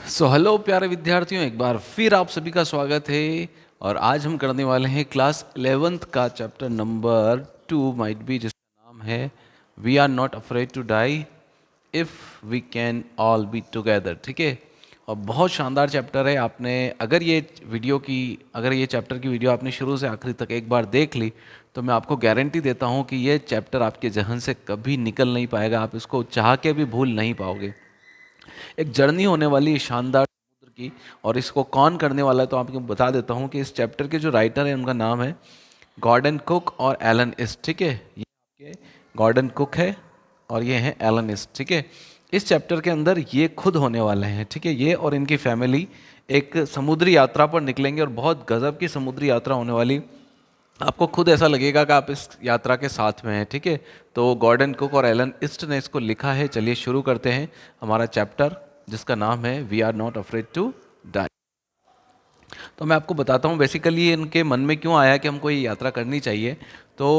Hello प्यारे विद्यार्थियों, एक बार फिर आप सभी का स्वागत है। और आज हम करने वाले हैं क्लास 11th का चैप्टर नंबर 2 माइट बी, जिसका नाम है we are not afraid to die if we can all be together. ठीक है, और बहुत शानदार चैप्टर है। आपने अगर ये चैप्टर की वीडियो आपने शुरू से आखिरी तक एक बार देख ली तो मैं आपको गारंटी देता हूँ कि ये चैप्टर आपके जहन से कभी निकल नहीं पाएगा। आप इसको चाह के भी भूल नहीं पाओगे। एक जर्नी होने वाली शानदार समुद्र की। और इसको कौन करने वाला है तो आपको बता देता हूँ कि इस चैप्टर के जो राइटर हैं उनका नाम है गॉर्डन कुक और एलन इस्ट। ठीक है, ये आपके गॉर्डन कुक है और ये हैं एलन इस्ट। ठीक है, इस चैप्टर के अंदर ये खुद होने वाले हैं। ठीक है, ये और इनकी फैमिली एक समुद्री यात्रा पर निकलेंगे और बहुत गजब की समुद्री यात्रा होने वाली। आपको खुद ऐसा लगेगा कि आप इस यात्रा के साथ में हैं। ठीक है, तो गॉर्डन कुक और एलन इस्ट ने इसको लिखा है। चलिए शुरू करते हैं हमारा चैप्टर, जिसका नाम है we are not afraid to die. तो मैं आपको बताता हूँ बेसिकली इनके मन में क्यों आया कि हमको ये यात्रा करनी चाहिए। तो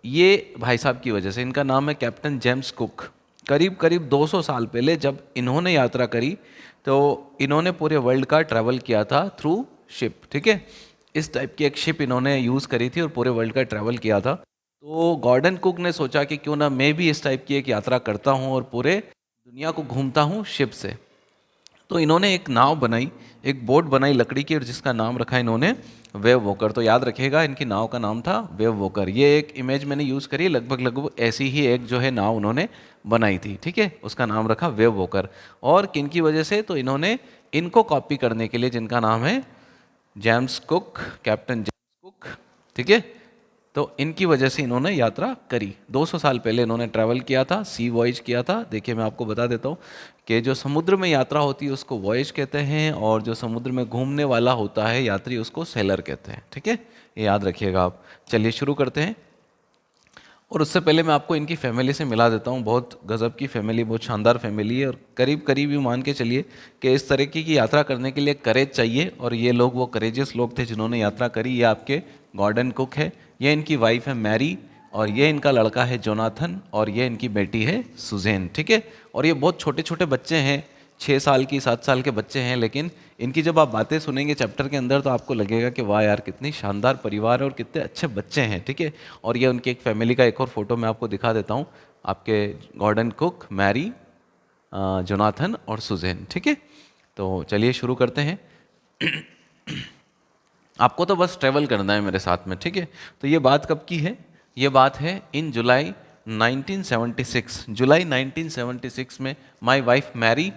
ये भाई साहब की वजह से, इनका नाम है कैप्टन जेम्स कुक। करीब करीब 200 साल पहले जब इन्होंने यात्रा करी तो इन्होंने पूरे वर्ल्ड का ट्रैवल किया था थ्रू शिप। ठीक है, इस टाइप की एक शिप इन्होंने यूज़ करी थी और पूरे वर्ल्ड का ट्रैवल किया था। तो गॉर्डन कुक ने सोचा कि क्यों ना मैं भी इस टाइप की एक यात्रा करता हूँ और पूरे दुनिया को घूमता हूँ शिप से। तो इन्होंने एक नाव बनाई, एक बोट बनाई लकड़ी की, और जिसका नाम रखा इन्होंने वेव वॉकर। तो याद रखिएगा इनकी नाव का नाम था वेव वॉकर। ये एक इमेज मैंने यूज़ करी, लगभग लगभग ऐसी ही एक जो है नाव उन्होंने बनाई थी। ठीक है, उसका नाम रखा वेव वॉकर। और किन की वजह से, तो इन्होंने इनको कॉपी करने के लिए, जिनका नाम है James cook, captain James cook. ठीक है, तो इनकी वजह से इन्होंने यात्रा करी। 200 साल पहले इन्होंने ट्रैवल किया था, सी वॉयज किया था। देखिए मैं आपको बता देता हूँ कि जो समुद्र में यात्रा होती है उसको वॉयज कहते हैं, और जो समुद्र में घूमने वाला होता है यात्री उसको सेलर कहते हैं। ठीक है, ये याद रखिएगा आप। चलिए शुरू करते हैं। और उससे पहले मैं आपको इनकी फैमिली से मिला देता हूँ। बहुत गज़ब की फैमिली, बहुत शानदार फैमिली है। और करीब करीब ये मान के चलिए कि इस तरीके की यात्रा करने के लिए करेज चाहिए, और ये लोग वो करेजियस लोग थे जिन्होंने यात्रा करी। ये आपके गॉर्डन कुक है, ये इनकी वाइफ है मैरी, और ये इनका लड़का है जोनाथन, और ये इनकी बेटी है सुजैन। ठीक है, और ये बहुत छोटे छोटे बच्चे हैं, 6 साल की 7 साल के बच्चे हैं। लेकिन इनकी जब आप बातें सुनेंगे चैप्टर के अंदर तो आपको लगेगा कि वाह यार, कितनी शानदार परिवार है और कितने अच्छे बच्चे हैं। ठीक है, और ये उनकी एक फैमिली का एक और फोटो मैं आपको दिखा देता हूँ। आपके गॉर्डन कुक, मैरी, जोनाथन और सुजैन। ठीक है, तो चलिए शुरू करते हैं। आपको तो बस ट्रैवल करना है मेरे साथ में। ठीक है, तो ये बात कब की है? ये बात है इन जुलाई 1976। जुलाई 1976 में my wife Mary,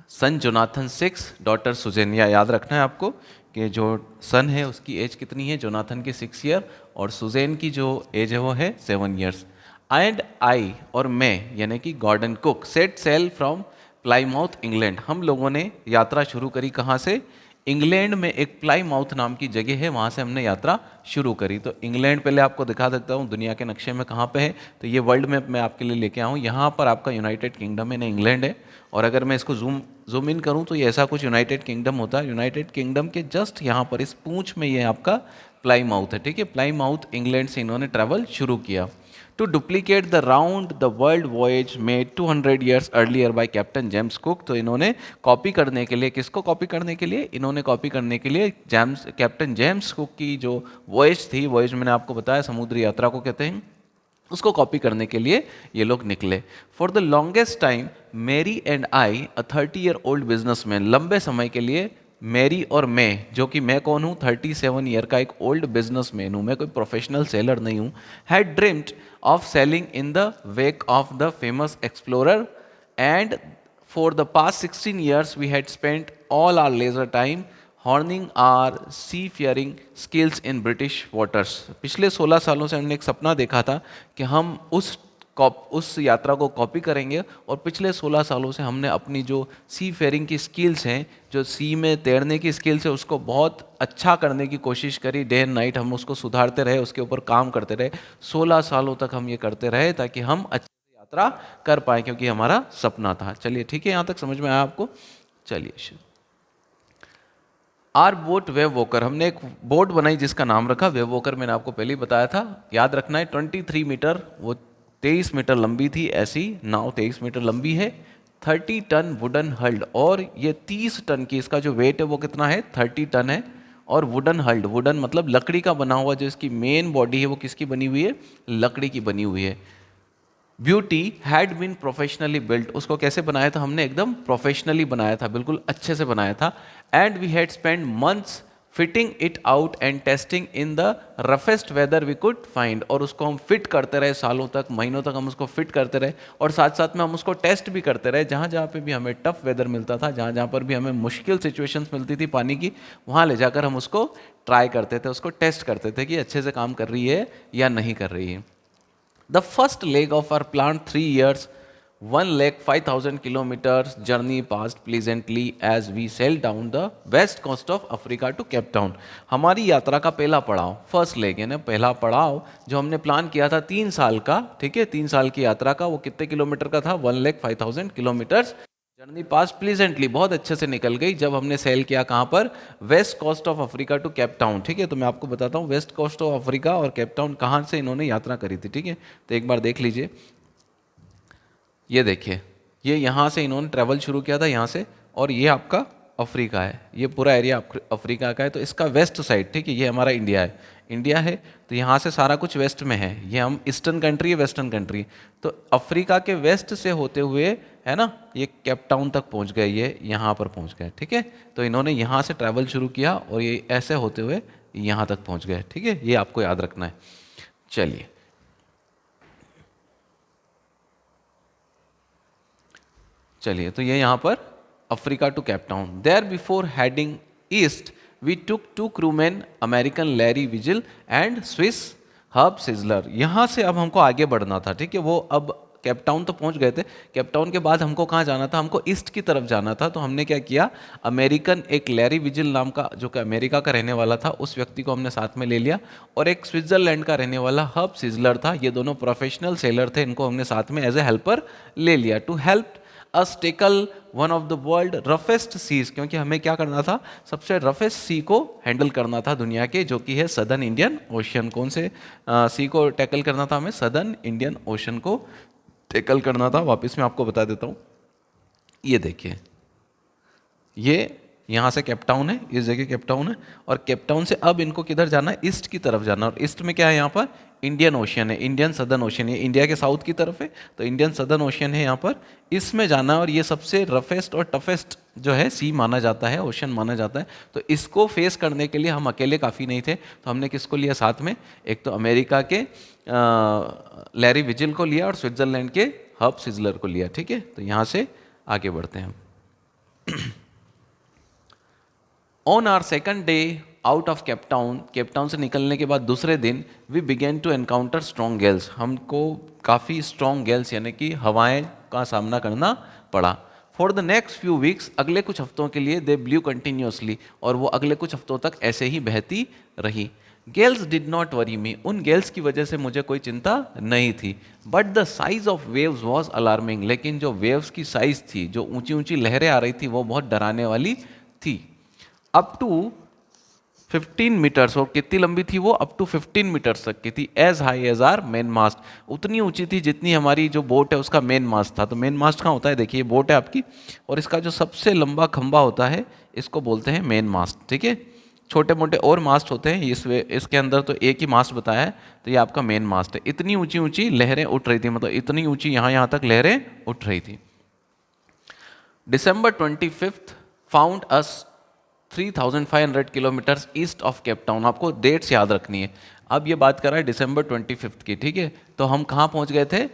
son Jonathan 6, daughter Suzanne. या याद रखना है आपको कि जो सन है उसकी एज कितनी है, जोनाथन की 6 ईयर, और सुजैन की जो एज है वो है 7 ईयर्स। एंड आई, और मैं यानी कि Gordon Cook, set sail from Plymouth England. हम लोगों ने यात्रा शुरू करी कहाँ से? इंग्लैंड में एक प्लाईमाउथ नाम की जगह है, वहाँ से हमने यात्रा शुरू करी। तो इंग्लैंड पहले आपको दिखा देता हूँ दुनिया के नक्शे में कहाँ पे है। तो ये वर्ल्ड मैप मैं आपके लिए लेके आऊँ। यहाँ पर आपका यूनाइटेड किंगडम है ना, इंग्लैंड है। और अगर मैं इसको जूम इन करूँ तो ये ऐसा कुछ यूनाइटेड किंगडम होता है। यूनाइटेड किंगडम के जस्ट यहाँ पर इस पूंछ में ये आपका प्लाईमाउथ है। ठीक है, प्लाईमाउथ इंग्लैंड से इन्होंने ट्रैवल शुरू किया। To duplicate the round the world voyage made 200 years earlier by Captain James Cook. तो इन्होंने कॉपी करने के लिए, किसको कॉपी करने के लिए? इन्होंने कॉपी करने के लिए कैप्टन जेम्स कुक की जो वॉयज थी, वॉयज मैंने आपको बताया समुद्री यात्रा को कहते हैं, उसको कॉपी करने के लिए ये लोग निकले। फॉर द लॉन्गेस्ट टाइम मेरी and I, a 30 year old businessman, लंबे समय के लिए मेरी और मैं, जो कि मैं कौन हूँ, 37 ईयर का एक ओल्ड बिजनेसमैन हूँ, मैं कोई प्रोफेशनल सेलर नहीं हूँ, had dreamed of sailing in the wake of the famous explorer, and for the past 16 years we had spent all our leisure time honing our seafaring skills in British waters. पिछले 16 सालों से हमने एक सपना देखा था कि हम उस यात्रा को कॉपी करेंगे, और पिछले 16 सालों से हमने अपनी जो सी फेयरिंग की स्किल्स हैं, जो सी में तैरने की स्किल्स है, उसको बहुत अच्छा करने की कोशिश करी। डे एंड नाइट हम उसको सुधारते रहे, उसके ऊपर काम करते रहे। 16 सालों तक हम ये करते रहे ताकि हम अच्छे से यात्रा कर पाए, क्योंकि हमारा सपना था। चलिए ठीक है, यहाँ तक समझ में आया आपको? चलिए, आर बोट वेव वॉकर, हमने एक बोट बनाई जिसका नाम रखा वेव वॉकर। मैंने आपको पहले ही बताया था, याद रखना है। 23 मीटर, वो 23 मीटर लंबी थी। ऐसी नाव 23 मीटर लंबी है, 30 टन वुडन हल्ड, और ये 30 टन की, इसका जो वेट है वो कितना है, 30 टन है। और वुडन हल्ड, वुडन मतलब लकड़ी का बना हुआ, जो इसकी मेन बॉडी है वो किसकी बनी हुई है, लकड़ी की बनी हुई है। Beauty had been professionally built, उसको कैसे बनाया था हमने, एकदम प्रोफेशनली बनाया था, बिल्कुल अच्छे से बनाया था। And we had spend months fitting it out and testing in the roughest weather we could find, और उसको हम फिट करते रहे, सालों तक, महीनों तक हम उसको फिट करते रहे, और साथ साथ में हम उसको टेस्ट भी करते रहे। जहाँ जहाँ पे भी हमें टफ वेदर मिलता था, जहाँ जहाँ पर भी हमें मुश्किल सिचुएशंस मिलती थी पानी की, वहाँ ले जाकर हम उसको ट्राई करते थे, उसको टेस्ट करते थे कि अच्छे से काम कर रही है या नहीं कर रही है। The first leg of our plan, 3 years, 1,05,000 kilometers journey passed pleasantly as we sailed down the west coast of Africa to Cape Town. हमारी यात्रा का पहला पड़ाव, फर्स्ट लेग यानी पहला पड़ाव जो हमने प्लान किया था 3 साल का, ठीक है, 3 साल की यात्रा का, वो कितने किलोमीटर का था, 1,05,000 किलोमीटर्स। जर्नी पास प्लीजेंटली, बहुत अच्छे से निकल गई जब हमने सेल किया कहाँ पर, west coast of Africa to Cape Town. ठीक है, तो मैं आपको बताता हूँ वेस्ट कोस्ट ऑफ अफ्रीका और केप टाउन कहाँ से इन्होंने यात्रा करी थी। ठीक है, तो एक बार देख लीजिए, ये देखिए, ये यहाँ से इन्होंने ट्रैवल शुरू किया था यहाँ से, और ये आपका अफ्रीका है, ये पूरा एरिया अफ्रीका का है। तो इसका वेस्ट साइड, ठीक है, ये हमारा इंडिया है, इंडिया है, तो यहाँ से सारा कुछ वेस्ट में है, ये हम ईस्टर्न कंट्री है, वेस्टर्न कंट्री। तो अफ्रीका के वेस्ट से होते हुए, है ना, ये केप टाउन तक पहुँच गए, ये यहाँ पर पहुँच गए। ठीक है, तो इन्होंने यहाँ से ट्रैवल शुरू किया और ये ऐसे होते हुए यहाँ तक पहुँच गए। ठीक है, ये आपको याद रखना है। चलिए, चलिए, तो ये यहाँ पर Africa to Cape Town. There before heading east we took 2 crewmen, American Larry Vigil and Swiss Hub Sizzler. यहाँ से अब हमको आगे बढ़ना था। ठीक है, वो अब केप टाउन तो पहुँच गए थे, केप टाउन के बाद हमको कहाँ जाना था, हमको ईस्ट की तरफ जाना था। तो हमने क्या किया, अमेरिकन एक लैरी विजिल नाम का, जो कि अमेरिका का रहने वाला था, उस व्यक्ति को हमने साथ में ले लिया, और एक स्विट्जरलैंड का रहने वाला हब सिजलर था, ये दोनों प्रोफेशनल सेलर थे, इनको हमने साथ में एज ए हेल्पर ले लिया, to help us tackle one of the world roughest seas, क्योंकि हमें क्या करना था, सबसे रफेस्ट सी को हैंडल करना था दुनिया के, जो कि है सदर्न इंडियन ओशन। कौन से सी को टैकल करना था हमें, सदर्न इंडियन ओशन को टैकल करना था। वापस मैं आपको बता देता हूँ, ये देखिए, ये यहाँ से केप टाउन है, इस जगह केप टाउन है, और केप टाउन से अब इनको किधर जाना है, ईस्ट की तरफ जाना, और ईस्ट में क्या है, यहाँ पर इंडियन ओशियन है, इंडियन सदर्न ओशियन है, इंडिया के साउथ की तरफ है, तो इंडियन सदर्न ओशियन है यहाँ पर, इसमें जाना है, और ये सबसे रफेस्ट और टफेस्ट जो है सी माना जाता है, ओशन माना जाता है। तो इसको फेस करने के लिए हम अकेले काफ़ी नहीं थे, तो हमने किसको लिया साथ में, एक तो अमेरिका के लैरी विजिल को लिया, और स्विट्जरलैंड के हब सिजलर को लिया। ठीक है, तो यहाँ से आगे बढ़ते हैं। On our second day out of Cape Town से निकलने के बाद दूसरे दिन we began to encounter strong gales, हमको काफ़ी स्ट्रॉन्ग गैल्स यानी कि हवाएं का सामना करना पड़ा। For the next few weeks, अगले कुछ हफ्तों के लिए दे ब्लू कंटिन्यूसली, और वो अगले कुछ हफ्तों तक ऐसे ही बहती रही। गेल्स डिड नॉट वरी मी, उन गेल्स की वजह से मुझे कोई चिंता नहीं थी। But the size of waves was alarming, लेकिन जो वेव्स की साइज थी, जो ऊंची ऊंची लहरें आ रही थी, वो बहुत डराने वाली थी। अप टू 15 मीटर्स, और कितनी लंबी थी वो, अप टू 15 मीटर्स तक की थी। As high as our main mast, उतनी ऊंची थी जितनी हमारी जो बोट है उसका मेन मास्ट था। तो मेन मास्ट कहाँ होता है, देखिए ये बोट है आपकी, और इसका जो सबसे लंबा खंबा होता है इसको बोलते हैं मेन मास्ट। ठीक है, छोटे मोटे और मास्ट होते हैं, इसके अंदर तो एक ही मास्ट बताया है, तो ये आपका मेन मास्ट है। इतनी ऊंची ऊंची लहरें उठ रही थी, मतलब इतनी ऊंची यहाँ तक लहरें उठ रही थी। December 25th found us 3,500 kilometres east of Cape town. आपको डेट्स याद रखनी है। अब ये बात कर रहा है December 25 की। ठीक है, तो हम कहाँ पहुँच गए थे,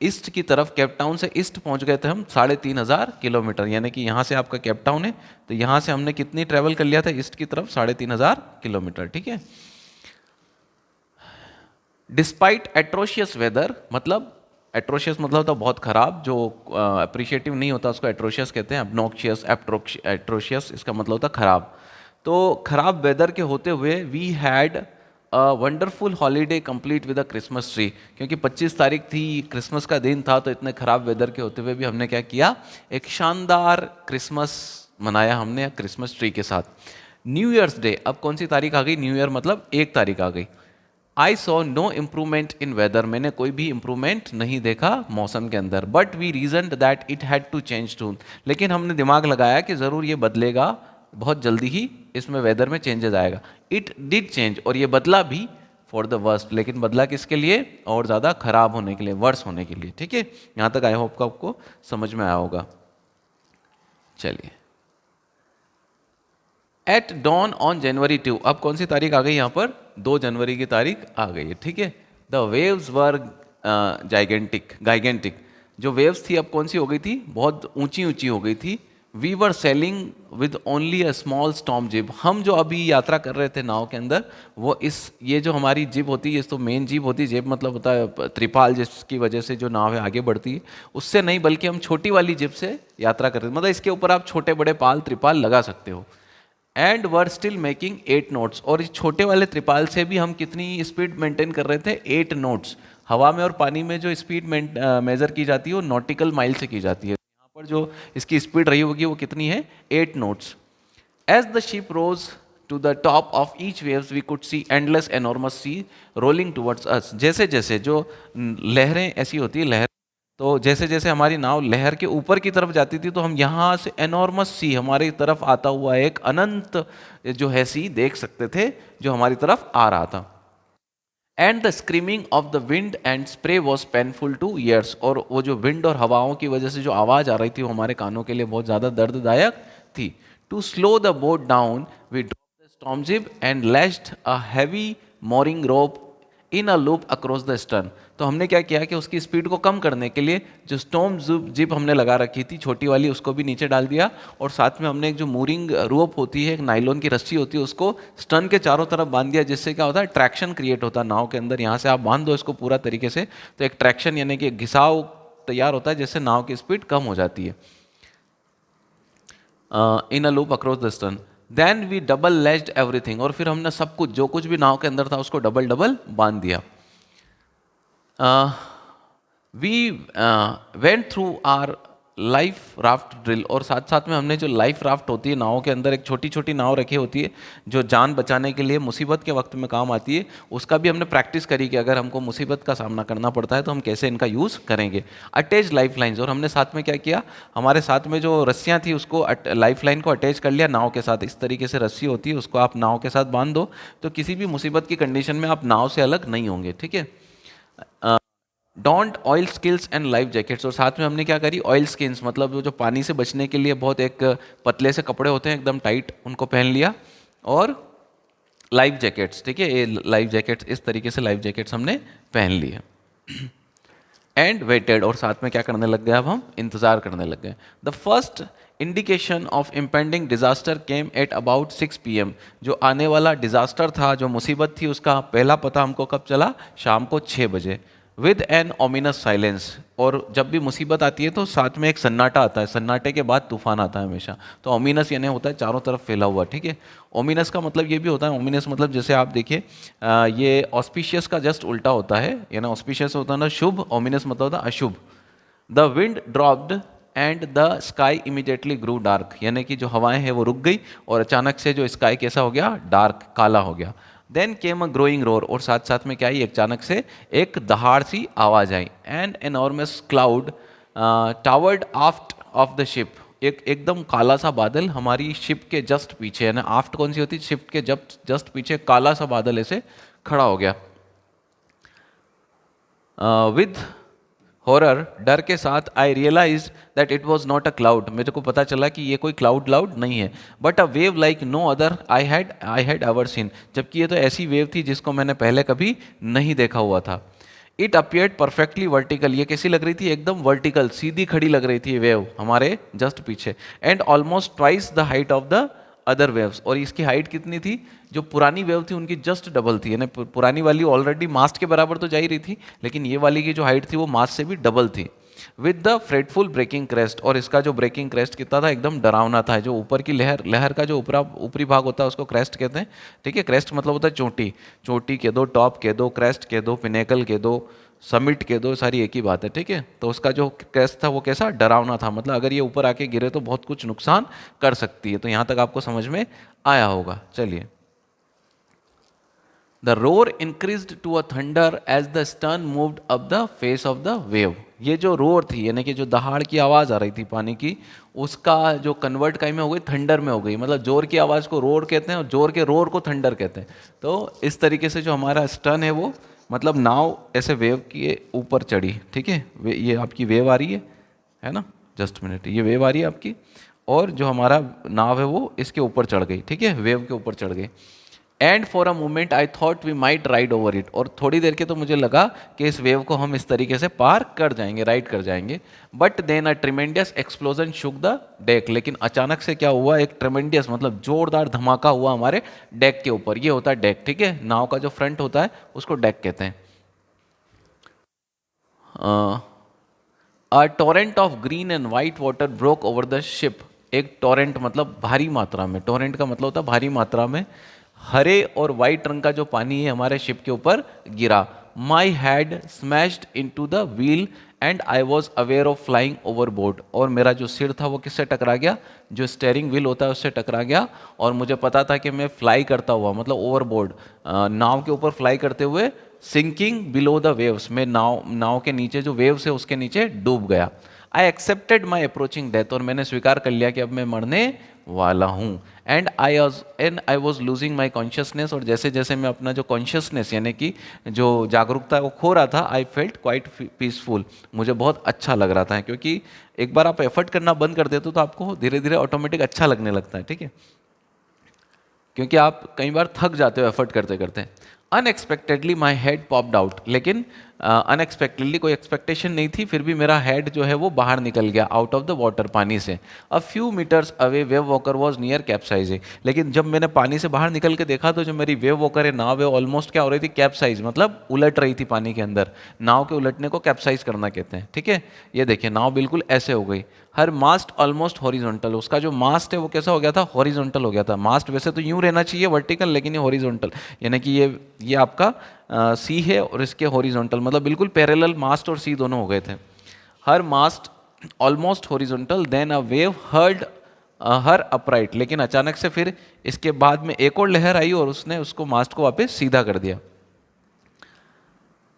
ईस्ट की तरफ, केप टाउन से ईस्ट पहुँच गए थे हम 3,500 किलोमीटर, यानी कि यहाँ से आपका केप टाउन है, तो यहाँ से हमने कितनी ट्रेवल कर लिया था ईस्ट की तरफ, 3,500 किलोमीटर। ठीक है, डिस्पाइट एट्रोशियस वेदर, मतलब एट्रोशियस मतलब होता बहुत खराब, जो अप्रिशिएटिव नहीं होता उसको एट्रोशियस कहते हैं, अबनॉक्शियस, एट्रोशियस इसका मतलब होता खराब। तो खराब वेदर के होते हुए we had wonderful holiday complete with a Christmas tree, क्योंकि 25 तारीख थी, क्रिसमस का दिन था, तो इतने खराब वेदर के होते हुए भी हमने क्या किया, एक शानदार क्रिसमस मनाया हमने क्रिसमस ट्री के साथ। न्यू ईयर्स डे, अब कौन सी तारीख आ गई, न्यू ईयर मतलब 1 तारीख आ गई, I saw no improvement in weather, मैंने कोई भी इम्प्रूवमेंट नहीं देखा मौसम के अंदर, but we reasoned that it had to change too, लेकिन हमने दिमाग लगाया कि ज़रूर ये बदलेगा, बहुत जल्दी ही इसमें वेदर में चेंजेस आएगा। इट डिड चेंज, और ये बदला भी फॉर द वर्स्ट, लेकिन बदला किसके लिए? और ज़्यादा खराब होने के लिए, वर्स होने के लिए। ठीक है, यहाँ तक आई होप आपको समझ में आया होगा। चलिए, एट डॉन ऑन जनवरी 2, अब कौन सी तारीख आ गई यहाँ पर? 2 जनवरी की तारीख आ गई है। ठीक है, द वेव्स वर गाइगेंटिक, जो वेव्स थी अब कौन सी हो गई थी? बहुत ऊंची ऊंची हो गई थी। We were sailing with only a small storm jib, हम जो अभी यात्रा कर रहे थे नाव के अंदर, वो ये जो हमारी जिब होती है, ये तो मेन जिब होती है, जिब मतलब होता है त्रिपाल, जिसकी वजह से जो नाव है आगे बढ़ती है, उससे नहीं, बल्कि हम छोटी वाली जिब से यात्रा कर रहे थे। मतलब इसके ऊपर आप छोटे बड़े पाल त्रिपाल लगा सकते हो। And were still making 8 notes, और इस छोटे वाले त्रिपाल से भी हम कितनी स्पीड मेंटेन कर रहे थे? 8 नोट्स। हवा में और पानी में जो स्पीड मेजर की जाती है वो नॉटिकल माइल से की जाती है। यहाँ पर जो इसकी स्पीड रही होगी वो कितनी है? 8 knots. As the ship rose to the top of each waves we could see endless enormous sea rolling towards us, जैसे जैसे जो लहरें ऐसी होती है, लहर, तो जैसे जैसे हमारी नाव लहर के ऊपर की तरफ जाती थी, तो हम यहाँ से एनॉर्मस सी, हमारी तरफ आता हुआ एक अनंत जो है सी देख सकते थे, जो हमारी तरफ आ रहा था। And the screaming of the wind and spray was painful two years, और वो जो विंड और हवाओं की वजह से जो आवाज़ आ रही थी वो हमारे कानों के लिए बहुत ज़्यादा दर्ददायक थी। To slow the boat down we drop the storm jib and lashed a heavy mooring rope in a loop across the stern, तो हमने क्या किया कि उसकी स्पीड को कम करने के लिए जो स्टॉर्म जिप हमने लगा रखी थी छोटी वाली, उसको भी नीचे डाल दिया, और साथ में हमने एक जो मूरिंग रोप होती है, एक नाइलॉन की रस्सी होती है, उसको स्टर्न के चारों तरफ बांध दिया, जिससे क्या होता है? ट्रैक्शन क्रिएट होता है नाव के अंदर। यहाँ से आप बांध दो इसको पूरा तरीके से, तो एक ट्रैक्शन यानी कि घिसाव तैयार होता है, जिससे नाव की स्पीड कम हो जाती है। In a loop across the stern then we double lashed everything, और फिर हमने सब कुछ जो कुछ भी नाव के अंदर था उसको डबल डबल बांध दिया। We went through our life raft drill, और साथ साथ में हमने जो लाइफ राफ्ट होती है, नावों के अंदर एक छोटी छोटी नाव रखी होती है जो जान बचाने के लिए मुसीबत के वक्त में काम आती है, उसका भी हमने प्रैक्टिस करी कि अगर हमको मुसीबत का सामना करना पड़ता है तो हम कैसे इनका यूज़ करेंगे। अटैच लाइफ लाइन्स, और हमने साथ में क्या किया? हमारे साथ में जो रस्सियाँ थी उसको लाइफ लाइन को अटैच कर लिया नाव के साथ। इस तरीके से रस्सी होती है, उसको आप नाव के साथ बांध दो, तो किसी भी मुसीबत की कंडीशन में आप नाव से अलग नहीं होंगे। ठीक है, don't oil skills and life jackets, और साथ में हमने क्या करी? ऑयल स्किन्स मतलब जो पानी से बचने के लिए बहुत एक पतले से कपड़े होते हैं एकदम टाइट, उनको पहन लिया, और लाइफ जैकेट्स, ठीक है, ये लाइफ जैकेट्स, इस तरीके से लाइफ जैकेट्स हमने पहन लिए। एंड वेटेड, और साथ में क्या करने लग गए? अब हम इंतजार करने लग गए। The first indication of impending disaster came at about 6 PM, जो आने वाला डिजास्टर था, जो मुसीबत थी, उसका पहला पता हमको कब चला? शाम को 6 बजे। विद एन ओमिनस साइलेंस, और जब भी मुसीबत आती है तो साथ में एक सन्नाटा आता है, सन्नाटे के बाद तूफान आता है हमेशा। तो ओमिनस यानी होता है चारों तरफ फैला हुआ। ठीक है, ओमिनस का मतलब ये भी होता है, ओमिनस मतलब जैसे आप देखिए ये ऑस्पिशियस का जस्ट उल्टा होता है, यानी ऑस्पिशियस होता है ना शुभ, ओमिनस मतलब होता है अशुभ। The wind dropped and the sky immediately grew dark, यानी कि जो हवाएं हैं वो रुक गई और अचानक से जो स्काई कैसा हो गया? डार्क, काला हो गया। Then came a growing roar, और साथ साथ में क्या आई? अचानक से एक दहाड़ सी आवाज आई। And enormous cloud towered aft of the ship, एक एकदम काला सा बादल हमारी शिप के जस्ट पीछे, यानी आफ्ट कौन सी होती है? शिप के जस्ट पीछे काला सा बादल ऐसे खड़ा हो गया। विद हॉरर, डर के साथ, I realize that it was not a cloud, मेरे को पता चला कि ये कोई क्लाउड नहीं है, but a wave like no other I had ever seen, जबकि ये तो ऐसी वेव थी जिसको मैंने पहले कभी नहीं देखा हुआ था। इट अपियर्ड परफेक्टली वर्टिकल, ये कैसी लग रही थी? एकदम वर्टिकल, सीधी खड़ी लग रही थी वेव हमारे जस्ट पीछे। And almost twice the height of the other waves, और इसकी हाइट कितनी थी? जो पुरानी वेव थी उनकी जस्ट डबल थी, यानी पुरानी वाली ऑलरेडी मास्ट के बराबर तो जा ही रही थी, लेकिन ये वाली की जो हाइट थी वो मास्ट से भी डबल थी। विद द फ्रेटफुल ब्रेकिंग क्रेस्ट, और इसका जो ब्रेकिंग क्रेस्ट कितना था? एकदम डरावना था। जो ऊपर की लहर का जो ऊपरी भाग होता है उसको क्रेस्ट कहते हैं। ठीक है, क्रेस्ट मतलब होता है चोटी, चोटी कह दो, टॉप कह दो, क्रेस्ट कह दो, पिनेकल कह दो, समिट कह दो, सारी एक ही बात है। ठीक है, तो उसका जो क्रेस्ट था वो कैसा? डरावना था, मतलब अगर ये ऊपर आके गिरे तो बहुत कुछ नुकसान कर सकती है। तो यहाँ तक आपको समझ में आया होगा। चलिए, the roar increased to a thunder as the stern moved up the face of the wave. ये जो रोर थी यानी कि जो दहाड़ की आवाज़ आ रही थी पानी की, उसका जो कन्वर्ट कहीं में हो गई थंडर में हो गई। मतलब जोर की आवाज़ को रोर कहते हैं और जोर के रोर को थंडर कहते हैं। तो इस तरीके से जो हमारा स्टर्न है वो मतलब नाव ऐसे वेव के ऊपर चढ़ी। ठीक है, ये आपकी वेव आ रही है ना, जस्ट मिनट, ये वेव आ रही है आपकी, और जो हमारा नाव है वो इसके ऊपर चढ़ गई। ठीक है, वेव के ऊपर चढ़ गई। And for a moment I thought we might ride over it, और थोड़ी देर के तो मुझे लगा कि इस वेव को हम इस तरीके से पार कर जाएंगे, राइड कर जाएंगे। But then a tremendous explosion shook the deck, लेकिन अचानक से क्या हुआ, एक ट्रिमेंडियस मतलब जोरदार धमाका हुआ हमारे डेक के ऊपर। ये होता है डेक। ठीक है, नाव का जो फ्रंट होता है उसको डेक कहते हैं। A torrent of green and white water broke over the ship. एक टोरेंट मतलब भारी मात्रा में, टोरेंट का मतलब होता है भारी मात्रा में, हरे और वाइट रंग का जो पानी है हमारे शिप के ऊपर गिरा। My head smashed into the wheel and I was aware of flying overboard, और मेरा जो सिर था वो किससे टकरा गया, जो स्टेयरिंग व्हील होता है उससे टकरा गया, और मुझे पता था कि मैं फ्लाई करता हुआ मतलब ओवरबोर्ड नाव के ऊपर फ्लाई करते हुए सिंकिंग बिलो द वेव्स, में नाव के नीचे जो वेव्स है उसके नीचे डूब गया। I accepted my approaching death, और मैंने स्वीकार कर लिया कि अब मैं मरने वाला हूँ। And I was losing my consciousness, और जैसे जैसे मैं अपना जो कॉन्शियसनेस यानी कि जो जागरूकता है वो खो रहा था, आई फेल्ट क्वाइट पीसफुल, मुझे बहुत अच्छा लग रहा था। क्योंकि एक बार आप एफर्ट करना बंद कर देते हो तो आपको धीरे धीरे ऑटोमेटिक अच्छा लगने लगता है। ठीक है, क्योंकि आप कई बार थक जाते हो एफर्ट करते करते। Unexpectedly my head popped out, लेकिन अनएक्सपेक्टेडली कोई एक्सपेक्टेशन नहीं थी, फिर भी मेरा हेड जो है वो बाहर निकल गया आउट ऑफ द वाटर, पानी से। A few metres away Wavewalker was near capsizing, लेकिन जब मैंने पानी से बाहर निकल के देखा तो जो मेरी वेव वॉकर है, नाव है, ऑलमोस्ट क्या हो रही थी, कैप्साइज मतलब उलट रही थी पानी के अंदर। नाव के उलटने को कैप्साइज करना कहते हैं। ठीक है, ये देखिए नाव बिल्कुल ऐसे हो गई। हर मास्ट ऑलमोस्ट हॉरिजॉन्टल, उसका जो मास्ट है वो कैसा हो गया था, हॉरिजॉन्टल हो गया था। मास्ट वैसे तो यूं रहना चाहिए वर्टिकल, लेकिन ये हॉरिजॉन्टल, यानी कि ये आपका सी है और इसके हॉरिजॉन्टल, मतलब बिल्कुल पैरेलल मास्ट और सी दोनों हो गए थे। Her mast almost horizontal, then a wave hurled her upright, लेकिन अचानक से फिर इसके बाद में एक और लहर आई और उसने उसको मास्ट को वापस सीधा कर दिया।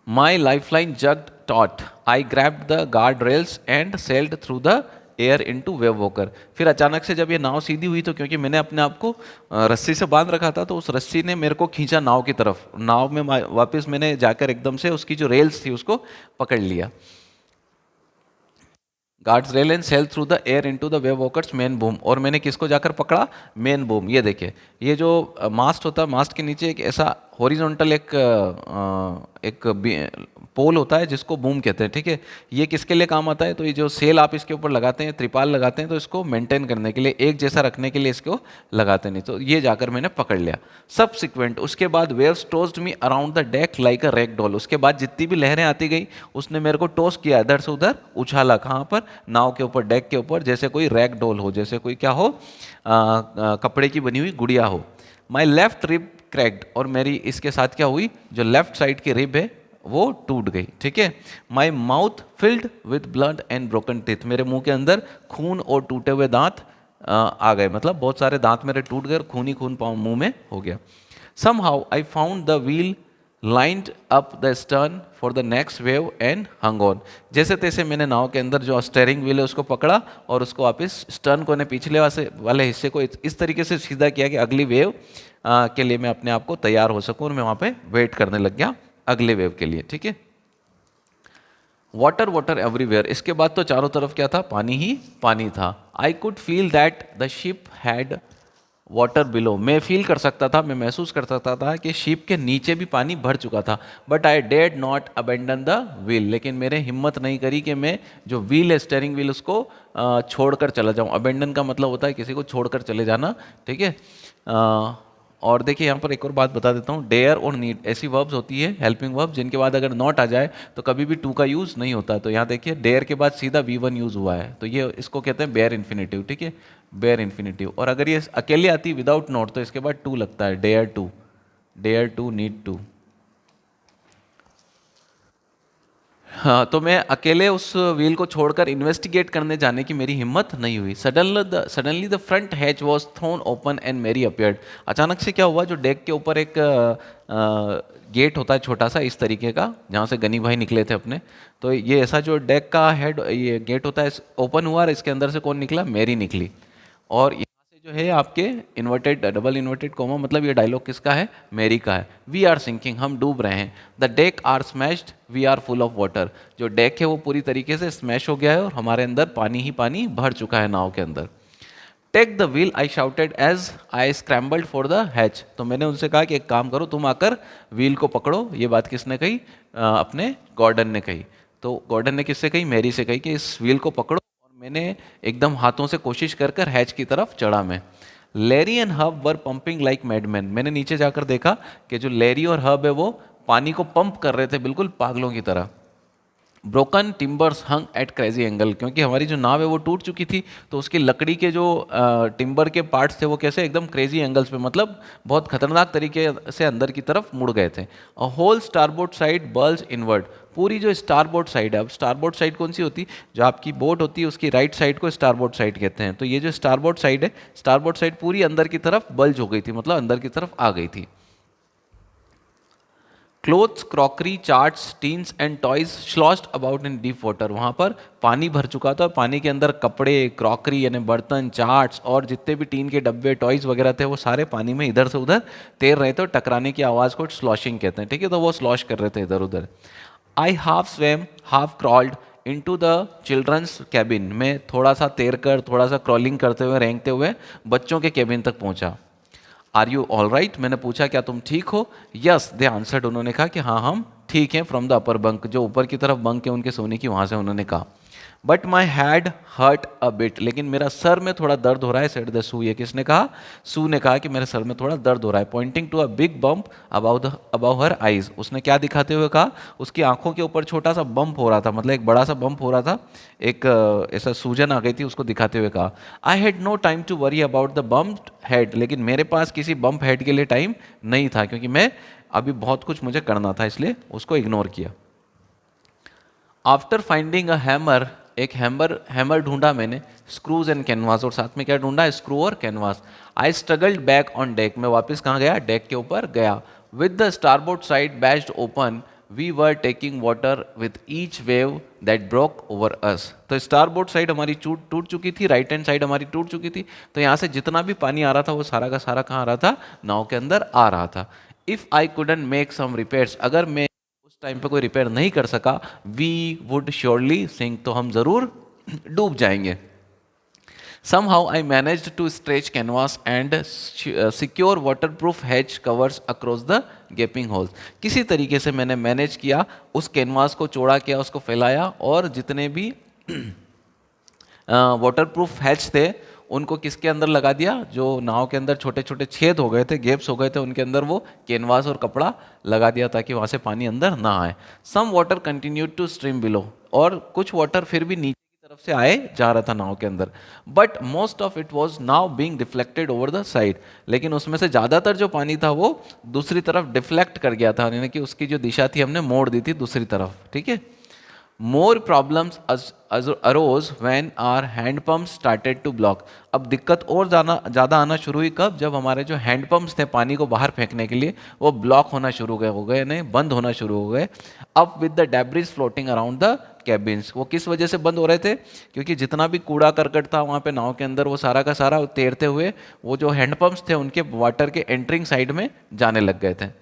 My lifeline jugged taut. I grabbed the guardrails and sailed through the air into wave walker. फिर अचानक से जब ये नाव सीधी हुई तो क्योंकि मैंने अपने आप को रस्सी से बांध रखा था, तो उस रस्सी ने मेरे को खींचा नाव की तरफ। नाव में वापस मैंने जाकर एकदम से उसकी जो रेल्स थी उसको पकड़ लिया। Guards rail and sail through the air into the Wavewalker's main boom, और मैंने किसको जाकर पकड़ा, मेन बूम। ये देखिए, ये जो मास्ट होता है, मास्ट के नीचे एक ऐसा हॉरिजॉन्टल एक पोल होता है जिसको बूम कहते हैं। ठीक है, ये किसके लिए काम आता है, तो ये जो सेल आप इसके ऊपर लगाते हैं, त्रिपाल लगाते हैं, तो इसको मेंटेन करने के लिए, एक जैसा रखने के लिए इसको लगाते नहीं। तो ये जाकर मैंने पकड़ लिया। सबसिक्वेंट, उसके बाद waves tossed me around the deck like a rag doll, उसके बाद जितनी भी लहरें आती गई उसने मेरे को टोस्ट किया, इधर से उधर उछाला। कहाँ पर, नाव के ऊपर, डेक के ऊपर, जैसे कोई रैग डॉल हो, जैसे कोई क्या हो, कपड़े की बनी हुई गुड़िया हो। माई लेफ्ट रिब क्रैक्ड, और मेरी इसके साथ क्या हुई, जो लेफ्ट साइड की रिब है वो टूट गई। ठीक है, my mouth filled with blood and broken teeth, मेरे मुंह के अंदर खून और टूटे हुए दांत आ गए, मतलब बहुत सारे दांत मेरे टूट गए, खून ही खून मुंह में हो गया। Somehow I found the wheel lined up the stern for the next wave and hung on. जैसे तैसे मैंने नाव के अंदर जो स्टेयरिंग व्हील है उसको पकड़ा और उसको वापस स्टर्न को ने पिछले वाले हिस्से को इस तरीके से सीधा किया कि अगली वेव के लिए मैं अपने आप को तैयार हो सकूं, और मैं वहां पे वेट करने लग गया अगले वेव के लिए। ठीक है, वाटर वाटर एवरीवेयर, इसके बाद तो चारों तरफ क्या था, पानी ही पानी था। I could feel that the ship had water below, मैं फील कर सकता था, मैं महसूस कर सकता था कि शिप के नीचे भी पानी भर चुका था। But I did not abandon the wheel, लेकिन मेरे हिम्मत नहीं करी कि मैं जो व्हील है, स्टेयरिंग व्हील, उसको छोड़कर चला जाऊं। अबेंडन का मतलब होता है किसी को छोड़कर चले जाना। ठीक है, और देखिए यहाँ पर एक और बात बता देता हूँ, डेयर और नीड ऐसी वर्ब्स होती है, हेल्पिंग वर्ब, जिनके बाद अगर नॉट आ जाए तो कभी भी टू का यूज़ नहीं होता। तो यहाँ देखिए डेयर के बाद सीधा V1 यूज़ हुआ है, तो ये इसको कहते हैं बेयर इन्फिनेटिव। ठीक है, बेयर इन्फिनेटिव। और अगर ये अकेले आती विदाउट नॉट तो इसके बाद टू लगता है, डेयर टू नीड टू। हाँ, तो मैं अकेले उस व्हील को छोड़कर इन्वेस्टिगेट करने जाने की मेरी हिम्मत नहीं हुई। Suddenly the front hatch was thrown open and Mary appeared. अचानक से क्या हुआ, जो डेक के ऊपर एक गेट होता है छोटा सा इस तरीके का, जहाँ से गनी भाई निकले थे अपने, तो ये ऐसा जो डेक का हेड ये गेट होता है ओपन हुआ और इसके अंदर से कौन निकला, मैरी निकली। और यहाँ से जो है आपके इन्वर्टेड डबल इन्वर्टेड कोमा, मतलब ये डायलॉग किसका है, मैरी का है। वी आर सिंकिंग, हम डूब रहे हैं। The deck are smashed, we are full of water. जो डेक है वो पूरी तरीके से स्मैश हो गया है और हमारे अंदर पानी ही पानी भर चुका है नाव के अंदर। Take the wheel, I shouted as I scrambled for the hatch. तो मैंने उनसे कहा कि एक काम करो, तुम आकर व्हील को पकड़ो। ये बात किसने कही, अपने गॉर्डन ने कही। तो गॉर्डन ने किससे कही, मैरी से कही कि इस व्हील को पकड़ो। और मैंने एकदम हाथों से कोशिश कर कर हैच की तरफ चढ़ा मैं। Larry and Hub were pumping like madman. मैंने नीचे जाकर देखा कि जो लैरी और हब है वो पानी को पंप कर रहे थे बिल्कुल पागलों की तरह। ब्रोकन टिम्बर्स हंग एट क्रेजी एंगल, क्योंकि हमारी जो नाव है वो टूट चुकी थी, तो उसकी लकड़ी के जो टिम्बर के पार्ट्स थे वो कैसे एकदम क्रेजी एंगल्स पे, मतलब बहुत खतरनाक तरीके से अंदर की तरफ मुड़ गए थे। A whole starboard side burst inward. पूरी जो स्टारबोर्ड साइड है, अब स्टारबोर्ड साइड कौन सी होती है, जो आपकी बोट होती है उसकी राइट साइड को स्टारबोर्ड साइड कहते हैं। तो ये जो स्टारबोर्ड साइड है, स्टारबोर्ड साइड पूरी अंदर की तरफ बल्ज हो गई थी, मतलब अंदर की तरफ आ गई थी। Clothes, crockery, charts, tins and toys sloshed about in deep water. वहाँ पर पानी भर चुका था और पानी के अंदर कपड़े, क्रॉकरी यानी बर्तन, चार्ट्स और जितने भी टीन के डब्बे, टॉयज वगैरह थे वो सारे पानी में इधर से उधर तैर रहे थे और टकराने की आवाज़ को स्लॉशिंग कहते हैं, ठीक है। तो वो स्लॉश कर रहे थे इधर उधर। I half swam half crawled into the children's cabin. में थोड़ा सा तैर कर, थोड़ा सा क्रॉलिंग करते हुए, रेंगते हुए बच्चों के कैबिन तक पहुंचा। आर यू ऑल राइट, मैंने पूछा क्या तुम ठीक हो। यस दे आंसर्ड, उन्होंने कहा कि हाँ हम ठीक हैं। फ्रॉम द अपर बंक, जो ऊपर की तरफ बंक है उनके सोने की, वहाँ से उन्होंने कहा। But my head hurt a bit, लेकिन मेरा सर में थोड़ा दर्द हो रहा है। सेड द सू, ये किसने कहा, सू ने कहा कि मेरे सर में थोड़ा दर्द हो रहा है। Pointing to a big bump above her eyes, उसने क्या दिखाते हुए कहा, उसकी आंखों के ऊपर छोटा सा बम्प हो रहा था, मतलब एक बड़ा सा बम्प हो रहा था, एक ऐसा सूजन आ गई थी, उसको दिखाते हुए कहा। I had no time to worry about the bump head, लेकिन मेरे पास किसी बम्प हेड के लिए टाइम नहीं था, क्योंकि मैं अभी बहुत कुछ मुझे करना था, इसलिए उसको इग्नोर किया। आफ्टर फाइंडिंग अ हैमर, एक हैमर ढूंढा मैंने, स्क्रूज एंड कैनवास, और साथ में क्या ढूंढा, स्क्रू और canvas. I struggled back on deck, मैं वापस कहाँ गया, डेक के ऊपर गया। With the starboard side bashed open, we were taking water with each wave that broke over us. तो स्टारबोर्ड साइड हमारी टूट चुकी थी, राइट हैंड साइड हमारी टूट चुकी थी, तो यहाँ से जितना भी पानी आ रहा था वो सारा का सारा कहाँ आ रहा था, नाव के अंदर आ रहा था। If I couldn't make some repairs, अगर मैं उस टाइम पे कोई रिपेयर नहीं कर सका, वी वुड श्योरली सिंक, तो हम जरूर डूब जाएंगे। Somehow I managed to stretch canvas and secure waterproof hedge covers across the gaping holes. किसी तरीके से मैंने मैनेज किया, उस कैनवास को चौड़ा किया, उसको फैलाया, और जितने भी वाटरप्रूफ हैच थे उनको किसके अंदर लगा दिया, जो नाव के अंदर छोटे छोटे छेद हो गए थे, गैप्स हो गए थे, उनके अंदर वो कैनवास और कपड़ा लगा दिया ताकि वहाँ से पानी अंदर ना आए। Some water continued to stream below, और कुछ वाटर फिर भी नीचे की तरफ से आए जा रहा था नाव के अंदर। But most of it was now being deflected over the side, लेकिन उसमें से ज़्यादातर जो पानी था वो दूसरी तरफ डिफ्लेक्ट कर गया था, यानी कि उसकी जो दिशा थी हमने मोड़ दी थी दूसरी तरफ, ठीक है। More problems arose when our hand pump started to block. अब दिक्कत और ज़्यादा आना शुरू हुई कब, जब हमारे जो हैंड पम्प्स थे पानी को बाहर फेंकने के लिए वो ब्लॉक होना शुरू हो गए, नहीं बंद होना शुरू हो गए। अब with the debris floating around the cabins, वो किस वजह से बंद हो रहे थे, क्योंकि जितना भी कूड़ा करकट था वहाँ पे नाव के अंदर वो सारा का सारा तैरते हुए वो जो हैंड पम्प्स थे उनके वाटर के एंट्रिंग साइड में जाने लग गए थे।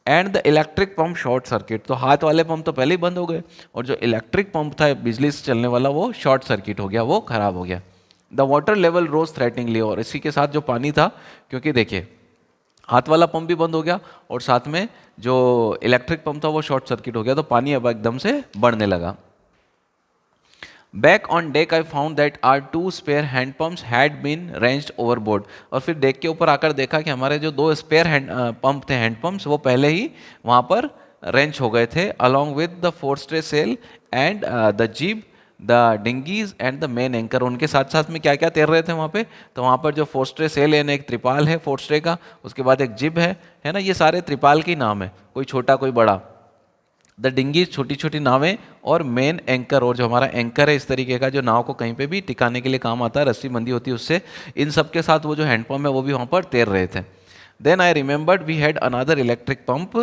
And the electric pump short circuit, तो हाथ वाले पंप तो पहले ही बंद हो गए, और जो इलेक्ट्रिक पंप था बिजली से चलने वाला वो शॉर्ट सर्किट हो गया, वो खराब हो गया। द वाटर लेवल रोज थ्रेटनिंगली, और इसी के साथ जो पानी था, क्योंकि देखिए हाथ वाला पंप भी बंद हो गया और साथ में जो इलेक्ट्रिक पंप था वो शॉर्ट सर्किट हो गया, तो पानी अब एकदम से बढ़ने लगा। Back on deck I found that our two spare hand pumps had been wrenched overboard, और फिर डेक के ऊपर आकर देखा कि हमारे जो दो स्पेयर हैंड पंप थे, हैंड पम्प्स, वो पहले ही वहाँ पर रेंच हो गए थे, along with the forestay sail and the jib, the dinghies and the main anchor. उनके साथ साथ में क्या क्या तैर रहे थे वहाँ पे, तो वहाँ पर जो फोरस्ट्रे सेल है, एक त्रिपाल है फोरस्ट्रे का, उसके बाद एक जिब है ना, ये सारे त्रिपाल के नाम है, कोई छोटा कोई बड़ा। द डिंगी छोटी छोटी नावें और मेन एंकर, और जो हमारा एंकर है इस तरीके का जो नाव को कहीं पे भी टिकाने के लिए काम आता है, रस्सी बंधी होती है उससे, इन सब के साथ वो जो हैंडपम्प है वो भी वहाँ पर तैर रहे थे। Then I remembered we had another electric pump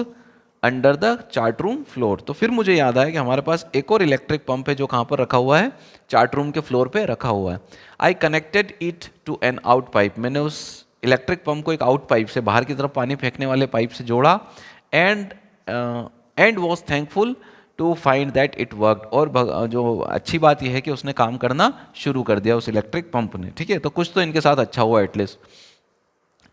under the chart room floor. तो फिर मुझे याद आया कि हमारे पास एक और इलेक्ट्रिक पंप है जो कहाँ पर रखा हुआ है, चार्ट रूम के फ्लोर पे रखा हुआ है। I connected it to an out pipe, मैंने उस इलेक्ट्रिक पंप को एक आउट पाइप से, बाहर की तरफ पानी फेंकने वाले पाइप से जोड़ा। And was thankful to find that it worked, और जो अच्छी बात यह है कि उसने काम करना शुरू कर दिया उस इलेक्ट्रिक पंप ने। ठीक है, तो कुछ तो इनके साथ अच्छा हुआ एटलीस्ट।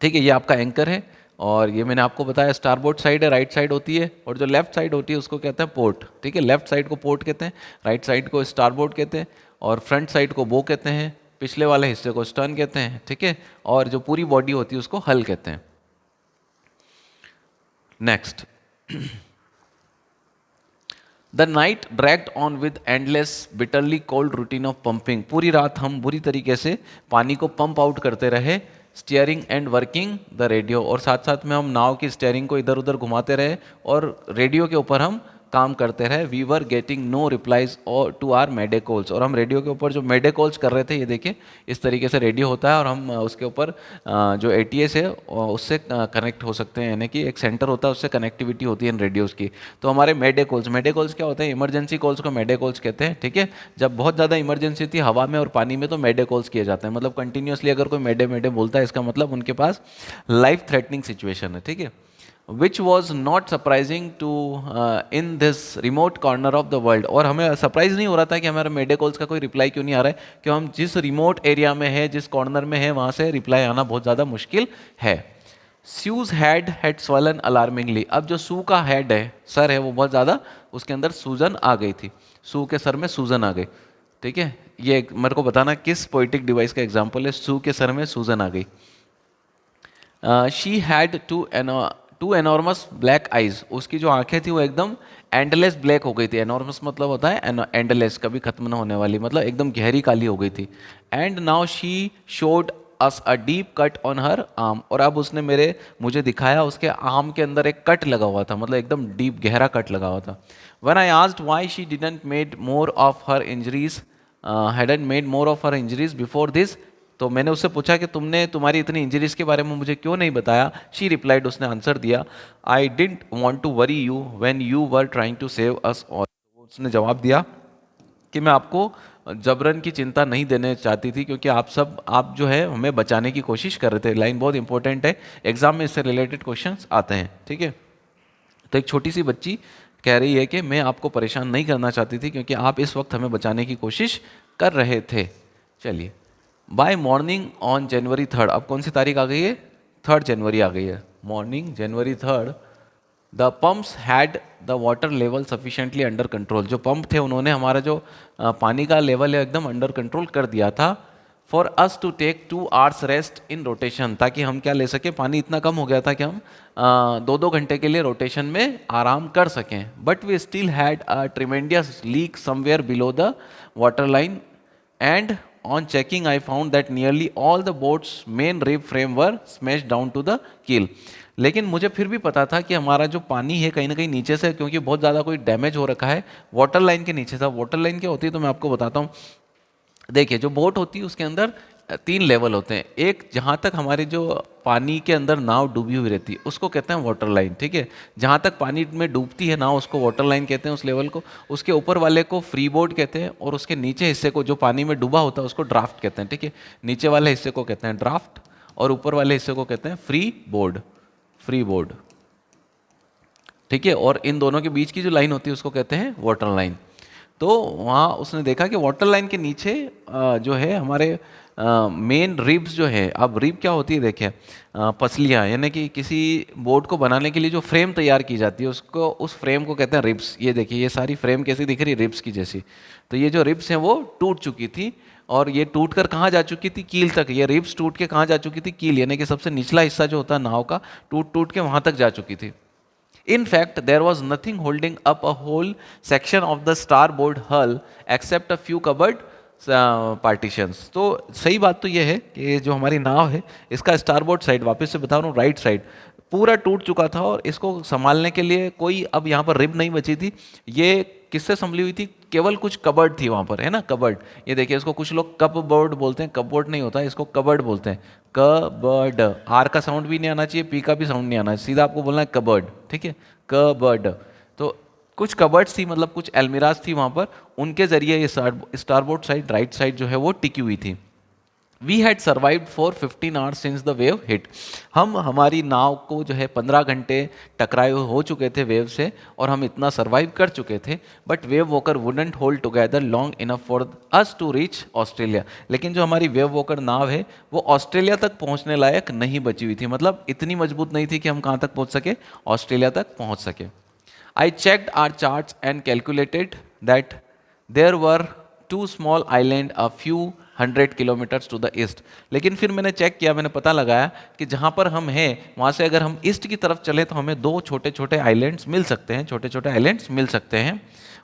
ठीक है, ये आपका एंकर है, और ये मैंने आपको बताया स्टारबोर्ड साइड है, राइट साइड होती है, और जो लेफ्ट साइड होती है उसको कहते हैं पोर्ट। ठीक है, लेफ्ट साइड को पोर्ट कहते हैं, राइट साइड को स्टारबोर्ड कहते हैं, और फ्रंट साइड को बो कहते हैं, पिछले वाले हिस्से को स्टर्न कहते हैं। ठीक है, और जो पूरी बॉडी होती है उसको हल कहते हैं। Next, the night dragged on with endless bitterly cold routine of pumping. पूरी रात हम बुरी तरीके से पानी को पंप आउट करते रहे, steering and working the radio, और साथ साथ में हम नाव की स्टीयरिंग को इधर उधर घुमाते रहे और रेडियो के ऊपर हम काम करते रहे। We were getting no replies और टू आर मेडे कॉल्स, और हम रेडियो के ऊपर जो मेडे कॉल्स कर रहे थे, ये देखिए इस तरीके से रेडियो होता है, और हम उसके ऊपर जो एटीएस है उससे कनेक्ट हो सकते हैं, यानी कि एक सेंटर होता है उससे कनेक्टिविटी होती है इन रेडियोज़ की। तो हमारे मेडे कॉल्स क्या होते हैं, इमरजेंसी कॉल्स को मेडे कॉल्स कहते हैं। ठीक है, जब बहुत ज़्यादा इमरजेंसी थी हवा में और पानी में तो मेडे कॉल्स किए जाते हैं, मतलब कंटिन्यूसली अगर कोई मेडे मेडे बोलता है इसका मतलब उनके पास लाइफ थ्रेटनिंग सिचुएशन है। ठीक है, which was not surprising to in this remote corner of the world, और हमें सरप्राइज नहीं हो रहा था कि हमारे मेडे कॉल्स का कोई रिप्लाई क्यों नहीं आ रहा है, क्यों हम जिस रिमोट एरिया में है, जिस कॉर्नर में है, वहाँ से रिप्लाई आना बहुत ज़्यादा मुश्किल है। स्यूज हैड स्वलन अलार्मिंगली, अब जो सू का हेड है, सर है, वो बहुत ज़्यादा उसके अंदर सूजन आ गई थी, सू के सर में सूजन आ गई। ठीक है, ये मेरे को बताना किस पोइटिक डिवाइस का एग्जाम्पल है, सू के सर में सूजन आ गई। She had two enormous black eyes, उसकी जो आंखें थी वो एकदम एंडलेस ब्लैक हो गई थी। एनॉर्मस मतलब होता है एंडलेस, कभी खत्म ना होने वाली, मतलब एकदम गहरी काली हो गई थी। And now she showed us a deep cut on her arm, और अब उसने मुझे दिखाया उसके आर्म के अंदर एक कट लगा हुआ था, मतलब एकदम डीप गहरा कट लगा हुआ था। When I asked why she didn't made more of her injuries, hadn't made more of her injuries before this, तो मैंने उससे पूछा कि तुमने तुम्हारी इतनी इंजरीज के बारे में मुझे क्यों नहीं बताया। शी रिप्लाइड, उसने आंसर दिया, I didn't want to worry you when you were trying to save us all, उसने जवाब दिया कि मैं आपको जबरन की चिंता नहीं देने चाहती थी, क्योंकि आप जो है हमें बचाने की कोशिश कर रहे थे। लाइन बहुत इंपॉर्टेंट है, एग्जाम में इससे रिलेटेड क्वेश्चंस आते हैं। ठीक है, तो एक छोटी सी बच्ची कह रही है कि मैं आपको परेशान नहीं करना चाहती थी, क्योंकि आप इस वक्त हमें बचाने की कोशिश कर रहे थे। चलिए, बाय मॉर्निंग ऑन जनवरी 3, अब कौन सी तारीख आ गई है, 3 जनवरी आ गई है। Morning January 3, the pumps had the water level sufficiently under control, जो पंप थे उन्होंने हमारा जो पानी का लेवल है एकदम अंडर कंट्रोल कर दिया था। For us to take 2 hours rest in rotation, ताकि हम क्या ले सकें, पानी इतना कम हो गया था कि हम 2-2 घंटे के लिए रोटेशन में आराम कर सकें। But we still had a tremendous leak somewhere below the water line, and on checking I found that nearly all the boat's main rib frame were smashed down to the keel। लेकिन मुझे फिर भी पता था कि हमारा जो पानी है कहीं ना कहीं नीचे से, क्योंकि बहुत ज़्यादा कोई डैमेज हो रखा है, वाटर लाइन के नीचे था। वाटर लाइन क्या होती है तो मैं आपको बताता हूँ। देखिए, जो बोट होती है उसके अंदर 3 लेवल होते हैं। एक, जहाँ तक हमारे जो पानी के अंदर नाव डूबी हुई रहती है उसको कहते हैं वाटर लाइन। ठीक है, जहाँ तक पानी में डूबती है नाव उसको वाटर लाइन कहते हैं, उस लेवल को। उसके ऊपर वाले को फ्री बोर्ड कहते हैं, और उसके नीचे हिस्से को जो पानी में डूबा होता है उसको ड्राफ्ट कहते हैं। ठीक है, नीचे वाले हिस्से को कहते हैं ड्राफ्ट, और ऊपर वाले हिस्से को कहते हैं फ्री बोर्ड, फ्री बोर्ड। ठीक है, और इन दोनों के बीच की जो लाइन होती है उसको कहते हैं वाटर लाइन। तो वहाँ उसने देखा कि वाटर लाइन के नीचे जो है हमारे मेन रिब्स जो है, अब रिब क्या होती है देखिए, पसलियाँ, यानी कि किसी बोट को बनाने के लिए जो फ्रेम तैयार की जाती है उसको, उस फ्रेम को कहते हैं रिब्स। ये देखिए, ये सारी फ्रेम कैसी दिख रही है, रिब्स की जैसी। तो ये जो रिब्स हैं वो टूट चुकी थी, और ये टूट कर कहाँ जा चुकी थी, कील तक। ये रिब्स टूट के कहाँ जा चुकी थी, कील, यानी कि सबसे निचला हिस्सा जो होता है नाव का, टूट टूट के वहाँ तक जा चुकी थी। In fact, there was nothing holding up a whole section of the starboard hull except a few cupboard partitions। तो सही बात तो ये है कि जो हमारी नाव है इसका स्टारबोर्ड साइड, वापस से बता रहा हूँ, राइट साइड, पूरा टूट चुका था और इसको संभालने के लिए कोई अब यहाँ पर रिब नहीं बची थी। ये किससे संभली हुई थी? केवल कुछ कबर्ड थी वहाँ पर, है ना, कबर्ड। ये देखिए, इसको कुछ लोग कपबोर्ड बोलते हैं, कपबोर्ड नहीं होता, इसको कबर्ड बोलते हैं। कबर्ड, आर का साउंड भी नहीं आना चाहिए, पी का भी साउंड नहीं आना चाहिए, सीधा आपको बोलना है कबर्ड, ठीक है, कबर्ड। तो कुछ कबर्ड्स थी, मतलब कुछ अलमीराज थी वहाँ पर, उनके जरिए ये स्टारबोर्ड साइड, राइट साइड जो है वो टिकी हुई थी। We had survived for 15 hours since the wave hit. हम, हमारी नाव को जो है 15 घंटे टकराए हुए हो चुके थे वेव से, और हम इतना सर्वाइव कर चुके थे। But wave walker wouldn't hold together long enough for us to reach Australia. लेकिन जो हमारी वेव वॉकर नाव है वो ऑस्ट्रेलिया तक पहुंचने लायक नहीं बची हुई थी, मतलब इतनी मजबूत नहीं थी कि हम कहाँ तक पहुंच सके, ऑस्ट्रेलिया तक पहुंच सके। I checked our charts and calculated that there were two small island a few 100 kilometres to the east. लेकिन फिर मैंने चेक किया, मैंने पता लगाया कि जहाँ पर हम हैं वहाँ से अगर हम ईस्ट की तरफ चले तो हमें दो छोटे छोटे आइलैंड्स मिल सकते हैं, छोटे छोटे आइलैंड्स मिल सकते हैं।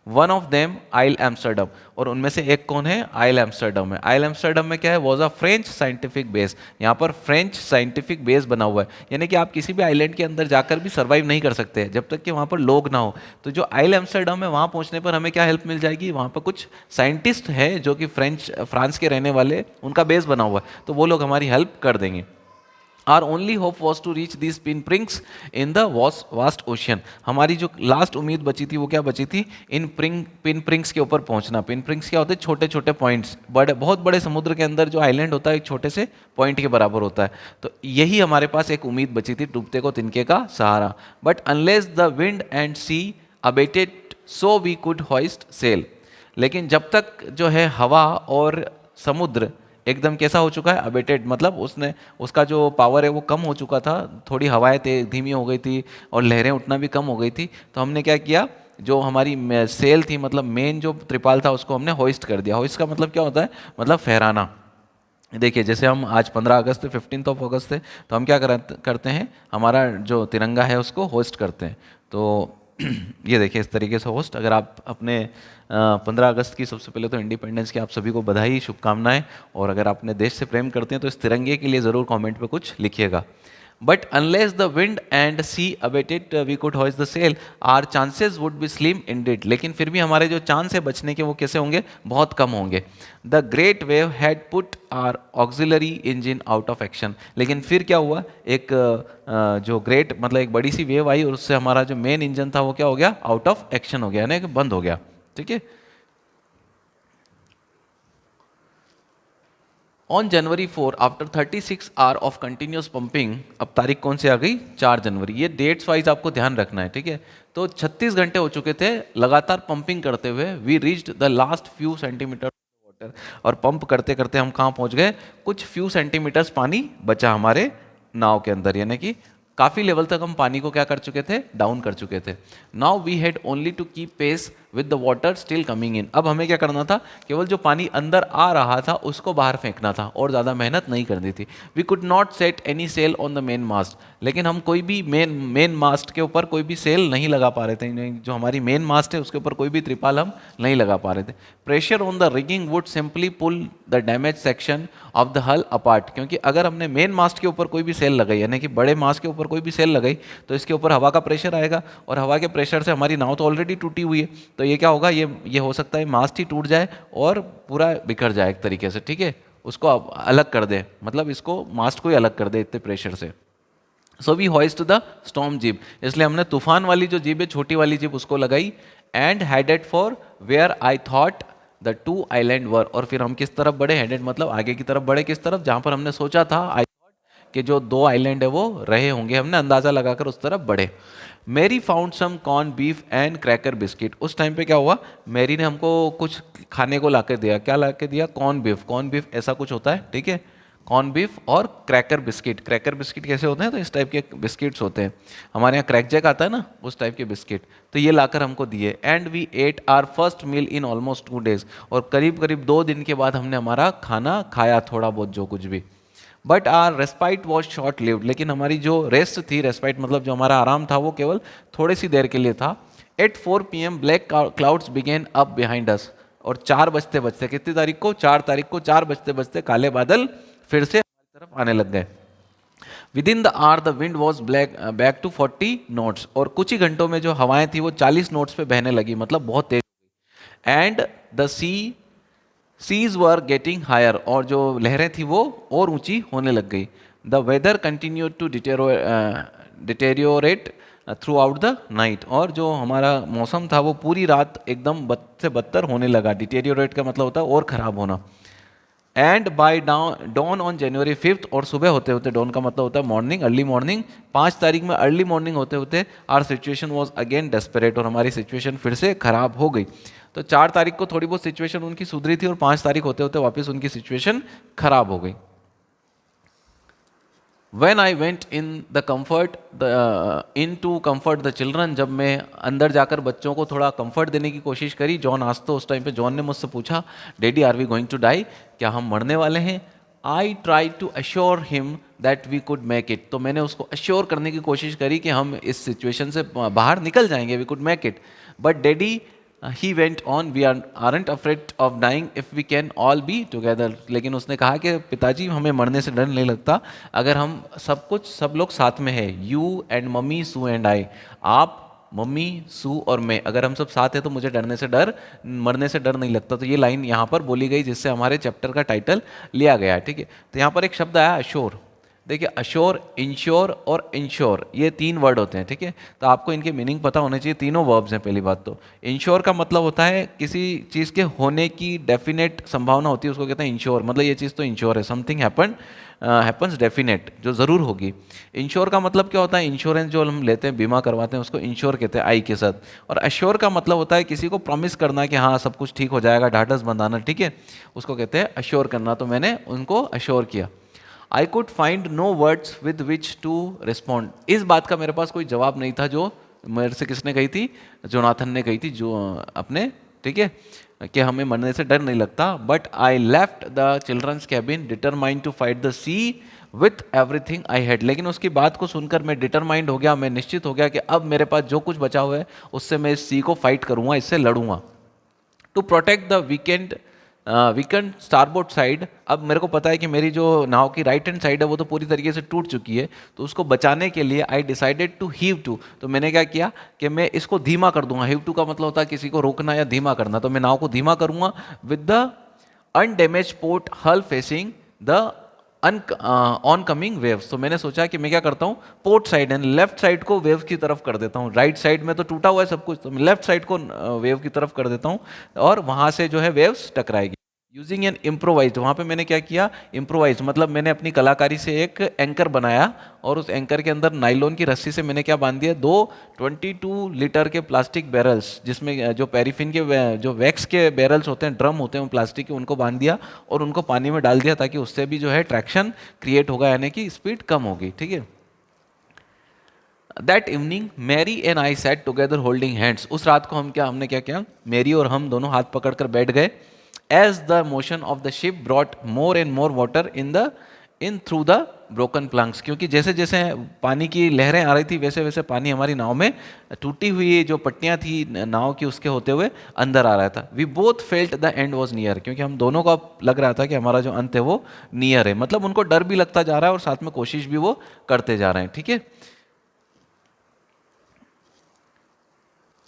One of them Ile Amsterdam, और उनमें से एक कौन है? आइल एम्स्टर्डम है। आइल एम्स्टर्डम में क्या है? Was a French scientific base. यहाँ पर फ्रेंच साइंटिफिक बेस बना हुआ है, यानी कि आप किसी भी आइलैंड के अंदर जाकर भी सर्वाइव नहीं कर सकते जब तक कि वहाँ पर लोग ना हो। तो जो आइल एम्स्टर्डम है, वहाँ पहुँचने पर हमें क्या हेल्प मिल जाएगी? वहाँ पर कुछ साइंटिस्ट है जो कि फ्रांस के रहने वाले, उनका बेस बना हुआ है, तो वो लोग हमारी हेल्प कर देंगे। Our only hope was to reach these pinpricks in the vast ocean। हमारी जो लास्ट उम्मीद बची थी वो क्या बची थी? इन पिनप्रिंक्स के ऊपर पहुंचना। पिनप्रिंक्स क्या होते हैं? छोटे छोटे पॉइंट्स। बड़े, बहुत बड़े समुद्र के अंदर जो आइलैंड होता है एक छोटे से पॉइंट के बराबर होता है। तो यही हमारे पास एक उम्मीद बची थी, डूबते को तिनके का सहारा। But unless the wind and sea abated so we could hoist sail. लेकिन जब तक जो है हवा और समुद्र एकदम कैसा हो चुका है? अबेटेड, मतलब उसने, उसका जो पावर है वो कम हो चुका था, थोड़ी हवाएं धीमी हो गई थी और लहरें उठना भी कम हो गई थी। तो हमने क्या किया, जो हमारी सेल थी, मतलब मेन जो त्रिपाल था, उसको हमने होइस्ट कर दिया। होइस्ट का मतलब क्या होता है? मतलब फहराना। देखिए, जैसे हम आज 15 अगस्त थे, 15 अगस्त थे, तो हम क्या करते हैं, हमारा जो तिरंगा है उसको होस्ट करते हैं। तो ये देखिए इस तरीके से होस्ट। अगर आप अपने 15 अगस्त की, सबसे पहले तो इंडिपेंडेंस की आप सभी को बधाई, शुभकामनाएं। और अगर आप अपने देश से प्रेम करते हैं तो इस तिरंगे के लिए ज़रूर कमेंट पे कुछ लिखिएगा। But unless the wind and sea abated we could hoist the sail, our chances would be slim indeed. लेकिन फिर भी हमारे जो चांस है बचने के वो कैसे होंगे? बहुत कम होंगे। The great wave had put our auxiliary engine out of action. लेकिन फिर क्या हुआ? एक जो ग्रेट, मतलब एक बड़ी सी वेव आई और उससे हमारा जो मेन इंजन था वो क्या हो गया? आउट ऑफ एक्शन हो गया, यानी कि बंद हो गया। ठीक है। On January 4 after 36 hour of continuous pumping, अब तारीख कौन सी आ गई? 4 जनवरी। ये डेट्स वाइज आपको ध्यान रखना है, ठीक है। तो 36 घंटे हो चुके थे लगातार पंपिंग करते हुए। We reached the last few centimetre water, और पंप करते करते हम कहाँ पहुँच गए? कुछ फ्यू सेंटीमीटर्स पानी बचा हमारे नाव के अंदर, यानी कि काफ़ी लेवल तक हम पानी को क्या कर चुके थे? डाउन कर चुके थे। Now we had only to keep pace with the water still coming in. अब हमें क्या करना था? केवल जो पानी अंदर आ रहा था उसको बाहर फेंकना था, और ज़्यादा मेहनत नहीं करनी थी। We could not set any sail on the main mast. लेकिन हम कोई भी मेन मास्ट के ऊपर कोई भी सेल नहीं लगा पा रहे थे। जो हमारी मेन मास्ट है उसके ऊपर कोई भी त्रिपाल हम नहीं लगा पा रहे थे। Pressure on the rigging would simply pull the damage section of the hull apart. क्योंकि अगर हमने मेन मास्ट के ऊपर कोई भी सेल लगाई, यानी कि बड़े मास्ट के ऊपर कोई भी सेल लगाई, तो इसके ऊपर हवा का प्रेशर आएगा, और हवा के प्रेशर से हमारी नाव तो ऑलरेडी टूटी हुई है, तो ये क्या होगा? ये हो सकता है मास्ट ही टूट जाए और पूरा बिखर जाए एक तरीके से, ठीक है। उसको अलग कर दे, मतलब इसको मास्ट को ही अलग कर दे इतने प्रेशर से। So we hoist the storm jib, इसलिए हमने तूफान वाली जो जिब है, छोटी वाली जिब, उसको लगाई। And headed for where I thought the two island were, और फिर हम किस तरफ बढ़े? हेडेड मतलब आगे की तरफ बढ़े। किस तरफ? जहाँ पर हमने सोचा था, आई थॉट कि जो दो आइलैंड है वो रहे होंगे, हमने अंदाज़ा लगाकर उस तरफ बढ़े। Mary found some corn beef and cracker biscuit. उस टाइम पे क्या हुआ? मैरी ने हमको कुछ खाने को ला के दिया। क्या ला के दिया? Corn beef. कॉर्न बीफ ऐसा कुछ होता है, ठीक है। कॉर्न बीफ और क्रैकर बिस्किट। क्रैकर बिस्किट कैसे होते हैं? तो इस टाइप के बिस्किट्स होते हैं, हमारे यहाँ क्रैक जैक आता है ना, उस टाइप के बिस्किट। तो ये लाकर हमको दिए। And we ate our first meal in almost 2 days, और करीब करीब 2 दिन के बाद हमने हमारा खाना खाया, थोड़ा बहुत जो कुछ भी। But our respite was short lived, लेकिन हमारी जो रेस्ट थी, रेस्पाइट मतलब जो हमारा आराम था, वो केवल थोड़ी सी देर के लिए था। At 4 PM black clouds began up behind us, और 4 बजते बजते, कितनी तारीख को? 4 तारीख को 4 बजते बजते काले बादल फिर से हमारी तरफ आने लग गए। Within the hour the wind was back to 40 knots, और कुछ ही घंटों में जो हवाएं थी वो 40 नोट्स पे बहने लगी, मतलब बहुत तेज। And the seas were getting higher, और जो लहरें थी वो और ऊंची होने लग गई। The weather continue to deteriorate throughout the night, और जो हमारा मौसम था वो पूरी रात एकदम बद से बदतर होने लगा। डिटेरियोरेट का मतलब होता है और ख़राब होना। And by dawn on January 5, और सुबह होते होते, डॉन का मतलब होता है मॉर्निंग, अर्ली मॉर्निंग, 5 तारीख में अर्ली मॉर्निंग होते होते our situation was again desperate, और हमारी सिचुएशन फिर से खराब हो गई। तो 4 तारीख को थोड़ी बहुत सिचुएशन उनकी सुधरी थी, और 5 तारीख होते होते वापस उनकी सिचुएशन खराब हो गई। When I went in the comfort in to comfort the children, जब मैं अंदर जाकर बच्चों को थोड़ा कंफर्ट देने की कोशिश करी, जॉन आज तो उस टाइम पे जॉन ने मुझसे पूछा, daddy are we going to die, क्या हम मरने वाले हैं? I try to assure him that we could make it, तो मैंने उसको अश्योर करने की कोशिश करी कि हम इस सिचुएशन से बाहर निकल जाएंगे, we could make it. But daddy he went on, we aren't afraid of dying if we can all be together, लेकिन उसने कहा कि पिताजी हमें मरने से डर नहीं लगता अगर हम सब लोग साथ में है, you and mummy, Sue and I, आप, मम्मी, सू और मैं, अगर हम सब साथ हैं तो मुझे मरने से डर नहीं लगता। तो ये लाइन यहाँ पर बोली गई जिससे हमारे चैप्टर का टाइटल लिया गया है, ठीक है। तो यहाँ पर एक शब्द आया अश्योर। देखिए अश्योर, इंश्योर और इंश्योर, ये 3 वर्ड होते हैं, ठीक है। तो आपको इनके मीनिंग पता होने चाहिए, तीनों वर्ब्स हैं। पहली बात तो इंश्योर का मतलब होता है किसी चीज़ के होने की डेफिनेट संभावना होती है, उसको कहते हैं इंश्योर, मतलब ये चीज़ तो इंश्योर है, समथिंग हैपन्स डेफिनेट, जो ज़रूर होगी। इंश्योर का मतलब क्या होता है? इंश्योरेंस जो हम लेते हैं, बीमा करवाते हैं, उसको इंश्योर कहते हैं आई के साथ। और अश्योर का मतलब होता है किसी को प्रॉमिस करना कि हाँ सब कुछ ठीक हो जाएगा, ढाढ़स बंधाना, ठीक है, उसको कहते हैं अश्योर करना। तो मैंने उनको अश्योर किया। I could find no words with which to respond, इस बात का मेरे पास कोई जवाब नहीं था जो मेरे से किसने कही थी, जोनाथन ने कही थी, जो अपने, ठीक है, कि हमें मरने से डर नहीं लगता। But I left the children's cabin determined to fight the sea with everything I had, लेकिन उसकी बात को सुनकर मैं डिटरमाइंड हो गया, मैं निश्चित हो गया कि अब मेरे पास जो कुछ बचा हुआ है उससे मैं इस सी को फाइट करूंगा, इससे लड़ूंगा। To protect the weakened starboard side, अब मेरे को पता है कि मेरी जो नाव की राइट हैंड साइड है वो तो पूरी तरीके से टूट चुकी है, तो उसको बचाने के लिए I decided to heave to, तो मैंने क्या किया कि मैं इसको धीमा कर दूंगा। हीव टू का मतलब होता है किसी को रोकना या धीमा करना, तो मैं नाव को धीमा करूंगा विद द अनडैमेज पोर्ट हल facing the on coming waves. तो मैंने सोचा कि मैं क्या करता हूँ, port side and left side को वेव की तरफ कर देता हूँ, राइट साइड में तो टूटा हुआ है सब कुछ, तो मैं लेफ्ट साइड को वेव की तरफ कर देता हूँ और वहाँ से जो है वेव्स टकराएगी। यूजिंग एन इम्प्रोवाइज, वहाँ पे मैंने क्या किया, इम्प्रोवाइज मतलब मैंने अपनी कलाकारी से एक एंकर बनाया, और उस एंकर के अंदर नाइलॉन की रस्सी से मैंने क्या बांध दिया, 22 लीटर के प्लास्टिक बैरल्स, जिसमें जो पैराफिन के जो वैक्स के बैरल्स होते हैं, ड्रम होते हैं प्लास्टिक के, उनको बांध दिया और उनको पानी में डाल दिया, ताकि उससे भी जो है ट्रैक्शन क्रिएट होगा, यानी कि स्पीड कम होगी, ठीक है। That evening Mary and I sat together holding hands, उस रात को हमने क्या किया, मैरी और हम दोनों हाथ पकड़कर बैठ गए। As the motion of the ship brought more and more water in through the broken planks, क्योंकि जैसे जैसे पानी की लहरें आ रही थी वैसे वैसे पानी हमारी नाव में, टूटी हुई जो पट्टियां थी नाव की, उसके होते हुए अंदर आ रहा था। We both felt the end was near, क्योंकि हम दोनों को अब लग रहा था कि हमारा जो अंत है वो नियर है, मतलब उनको डर भी लगता जा रहा है और साथ में कोशिश भी वो करते जा रहे हैं, ठीक है।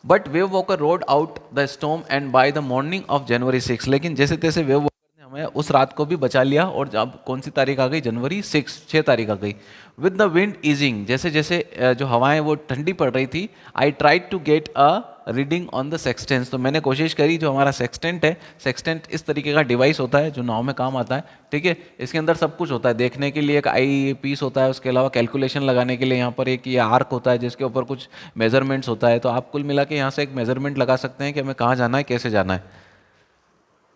But wave walker road out the storm and by the morning of January 6, लेकिन जैसे तैसे वेव वॉकर ने हमें उस रात को भी बचा लिया, और अब कौन सी तारीख आ गई, जनवरी 6 तारीख आ गई। विद द विंड ईजिंग, जैसे जैसे जो हवाएं वो ठंडी पड़ रही थी, I tried to get a reading on the sextants, तो मैंने कोशिश करी, जो हमारा सेक्सटेंट है, सेक्सटेंट इस तरीके का डिवाइस होता है जो नाव में काम आता है, ठीक है। इसके अंदर सब कुछ होता है, देखने के लिए एक आई पीस होता है, उसके अलावा कैलकुलेशन लगाने के लिए यहाँ पर एक ये आर्क होता है जिसके ऊपर कुछ मेजरमेंट्स होता है, तो आप कुल मिला के यहाँ से एक मेजरमेंट लगा सकते हैं कि हमें कहाँ जाना है, कैसे जाना है।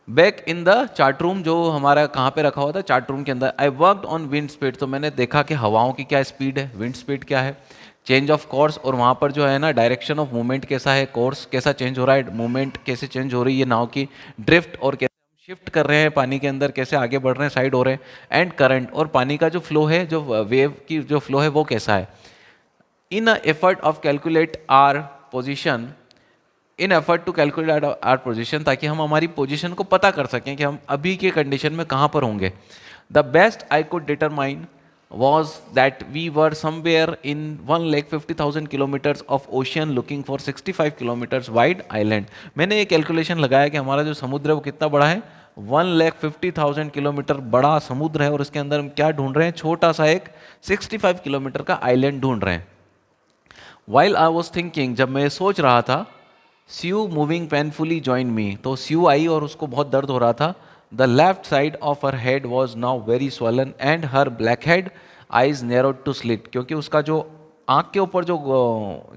Back in the chart room, जो हमारा कहाँ पे रखा हुआ था, चार्ट रूम के अंदर। I worked on wind speed, तो मैंने देखा कि हवाओं की क्या स्पीड है, विंड स्पीड क्या है, चेंज ऑफ कोर्स, और वहाँ पर जो है ना डायरेक्शन ऑफ मूवमेंट कैसा है, कोर्स कैसा चेंज हो रहा है, मूवमेंट कैसे चेंज हो रही है नाव की, ड्रिफ्ट और कैसे हम शिफ्ट कर रहे हैं पानी के अंदर, कैसे आगे बढ़ रहे हैं, साइड हो रहे हैं, एंड करंट, और पानी का जो फ्लो है, जो वेव की जो फ्लो है वो कैसा है। In effort of calculate our position, in effort to calculate our position, ताकि हम हमारी पोजीशन को पता कर सकें कि हम अभी के कंडीशन में कहाँ पर होंगे। The best I could determine was that we were somewhere in 1,50,000 kilometers of ocean looking for 65 kilometers wide island. मैंने ये कैलकुलेशन लगाया कि हमारा जो समुद्र है वो कितना बड़ा है, 1,50,000 किलोमीटर बड़ा समुद्र है और उसके अंदर हम क्या ढूंढ रहे हैं, छोटा सा एक 65 किलोमीटर का आइलैंड ढूंढ रहे हैं. While I was thinking, जब मैं सोच रहा था, स्यू मूविंग पेनफुली ज्वाइन मी, तो स्यू आई और उसको बहुत दर्द हो रहा था. The left side of her head was now very swollen and her black head eyes narrowed to slit, क्योंकि उसका जो आँख के ऊपर जो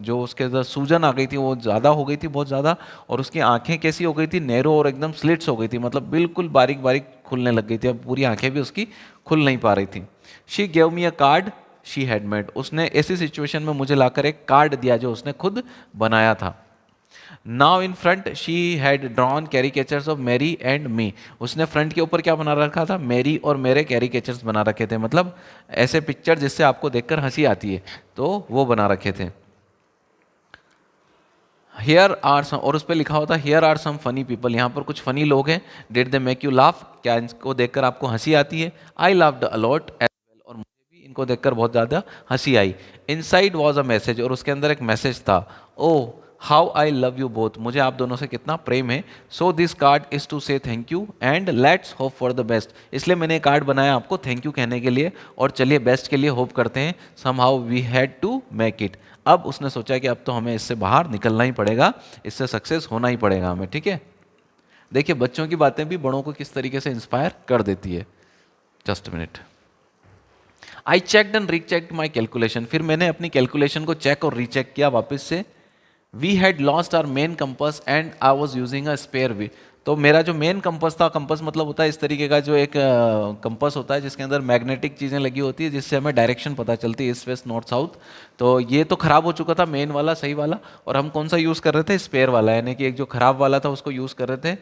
जो उसके अंदर सूजन आ गई थी वो ज़्यादा हो गई थी, बहुत ज़्यादा, और उसकी आंखें कैसी हो गई थी, नैरो और एकदम स्लिट्स हो गई थी, मतलब बिल्कुल बारीक बारीक खुलने लग गई थी, अब पूरी आंखें भी उसकी खुल नहीं पा रही थी. She gave me a card she had made, उसने ऐसी सिचुएशन में मुझे लाकर एक कार्ड दिया जो उसने खुद बनाया था. Now in front she had drawn caricatures of Mary and me, उसने फ्रंट के ऊपर क्या बना रखा था, मैरी और मेरे कैरिकेचर्स बना रखे थे, मतलब ऐसे पिक्चर जिससे आपको देखकर हंसी आती है, तो वो बना रखे थे. हियर आर सम, और उस पर लिखा होता here are some funny people, यहाँ पर कुछ फनी लोग हैं. Did they make you laugh, क्या इनको देखकर आपको हंसी आती है. I loved a lot as well, और मुझे भी इनको देखकर बहुत ज़्यादा हंसी आई. इनसाइड वॉज अ मैसेज, और उसके अंदर एक मैसेज था. Oh how I love you both, मुझे आप दोनों से कितना प्रेम है. So this card is to से thank you and let's hope for the best, इसलिए मैंने कार्ड बनाया आपको थैंक यू कहने के लिए, और चलिए बेस्ट के लिए होप करते हैं. Somehow we had to make it, अब उसने सोचा कि अब तो हमें इससे बाहर निकलना ही पड़ेगा, इससे सक्सेस होना ही पड़ेगा हमें. ठीक है, देखिए बच्चों की बातें भी बड़ों को किस तरीके से इंस्पायर कर देती है. Just minute. I checked and rechecked my calculation, फिर मैंने अपनी कैलकुलेशन को चेक और रीचेक किया वापस से. We had lost our main compass and I was using a spare way, तो मेरा जो मेन कंपस था, कंपस मतलब होता है इस तरीके का जो एक कंपस होता है जिसके अंदर मैग्नेटिक चीज़ें लगी होती है जिससे हमें डायरेक्शन पता चलती है, ईस्ट वेस्ट नॉर्थ साउथ. तो ये तो ख़राब हो चुका था मेन वाला, सही वाला, और हम कौन सा यूज़ कर रहे थे, स्पेयर वाला, यानी कि एक जो ख़राब वाला था उसको यूज़ कर रहे थे.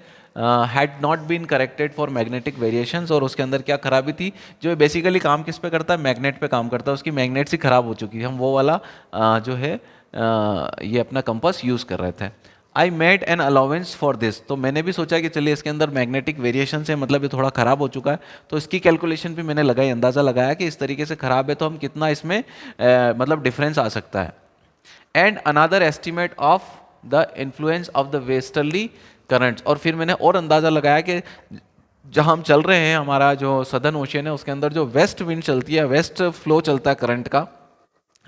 Had not been corrected for magnetic variations, और उसके अंदर क्या खराबी थी, जो बेसिकली काम किस पे करता है, मैग्नेट पे काम करता है, उसकी मैग्नेट ही ख़राब हो चुकी थी. हम वो वाला जो है ये अपना कंपास यूज़ कर रहे थे. I made an allowance for this, तो मैंने भी सोचा कि चलिए इसके अंदर मैग्नेटिक वेरिएशन से मतलब ये थोड़ा ख़राब हो चुका है, तो इसकी कैलकुलेशन भी मैंने लगाई, अंदाज़ा लगाया कि इस तरीके से ख़राब है तो हम कितना इसमें मतलब डिफरेंस आ सकता है. And another estimate of the influence of the westerly currents, और फिर मैंने और अंदाज़ा लगाया कि जहाँ हम चल रहे हैं, हमारा जो सदर्न ओशियन है उसके अंदर जो वेस्ट विंड चलती है, वेस्ट फ्लो चलता है करंट का,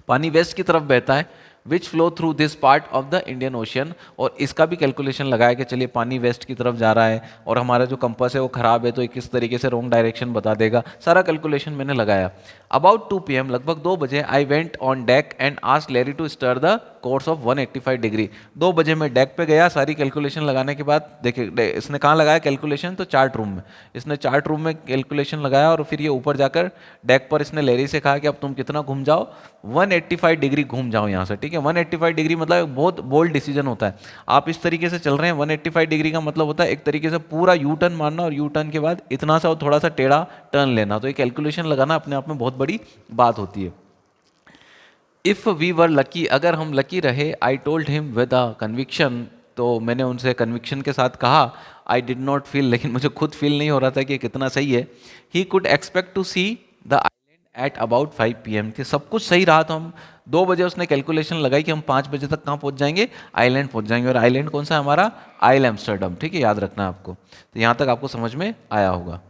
पानी वेस्ट की तरफ बहता है, विच flow through this part of the Indian ocean, और इसका भी कैलकुलेशन लगाया कि चलिए पानी वेस्ट की तरफ जा रहा है और हमारा जो कंपास है वो ख़राब है तो ये किस तरीके से रॉन्ग डायरेक्शन बता देगा, सारा कैलकुलेशन मैंने लगाया. अबाउट 2 PM, लगभग 2 बजे, I went on deck and asked Larry to steer the course of 185 degree. 2 बजे मैं डेक पे गया, सारी कैलकुलेशन लगाने के बाद, देखिए इसने कहाँ लगाया कैलकुलेशन, तो चार्ट रूम में, इसने चार्ट रूम में कैलकुलेशन लगाया, और फिर ये ऊपर जाकर डेक पर इसने लैरी से कहा कि अब तुम कितना घूम जाओ, 185 डिग्री घूम जाओ यहाँ से. ठीक है, 185 डिग्री मतलब बहुत बोल्ड डिसीजन होता है. आप इस तरीके से चल रहे हैं, 185 डिग्री का मतलब होता है एक तरीके से पूरा यू टर्न मारना, और यू टर्न के बाद इतना सा थोड़ा सा टेढ़ा टर्न लेना, तो ये कैलकुलेशन लगाना अपने आप में बहुत बड़ी बात होती है. इफ़ वी वर लकी, अगर हम लकी रहे, I told him with a conviction, तो मैंने उनसे कन्विक्शन के साथ कहा, आई डिड नॉट फील, लेकिन मुझे खुद फील नहीं हो रहा था कि कितना सही है. He could expect to see the island at about 5 PM, कि सब कुछ सही रहा, तो हम 2 बजे उसने कैलकुलेशन लगाई कि हम 5 बजे तक कहाँ पहुँच जाएंगे, आइलैंड पहुँच जाएंगे. और आइलैंड कौन सा है हमारा, आइल एम्स्टर्डम. ठीक है, याद रखना आपको. तो यहाँ तक आपको समझ में आया होगा.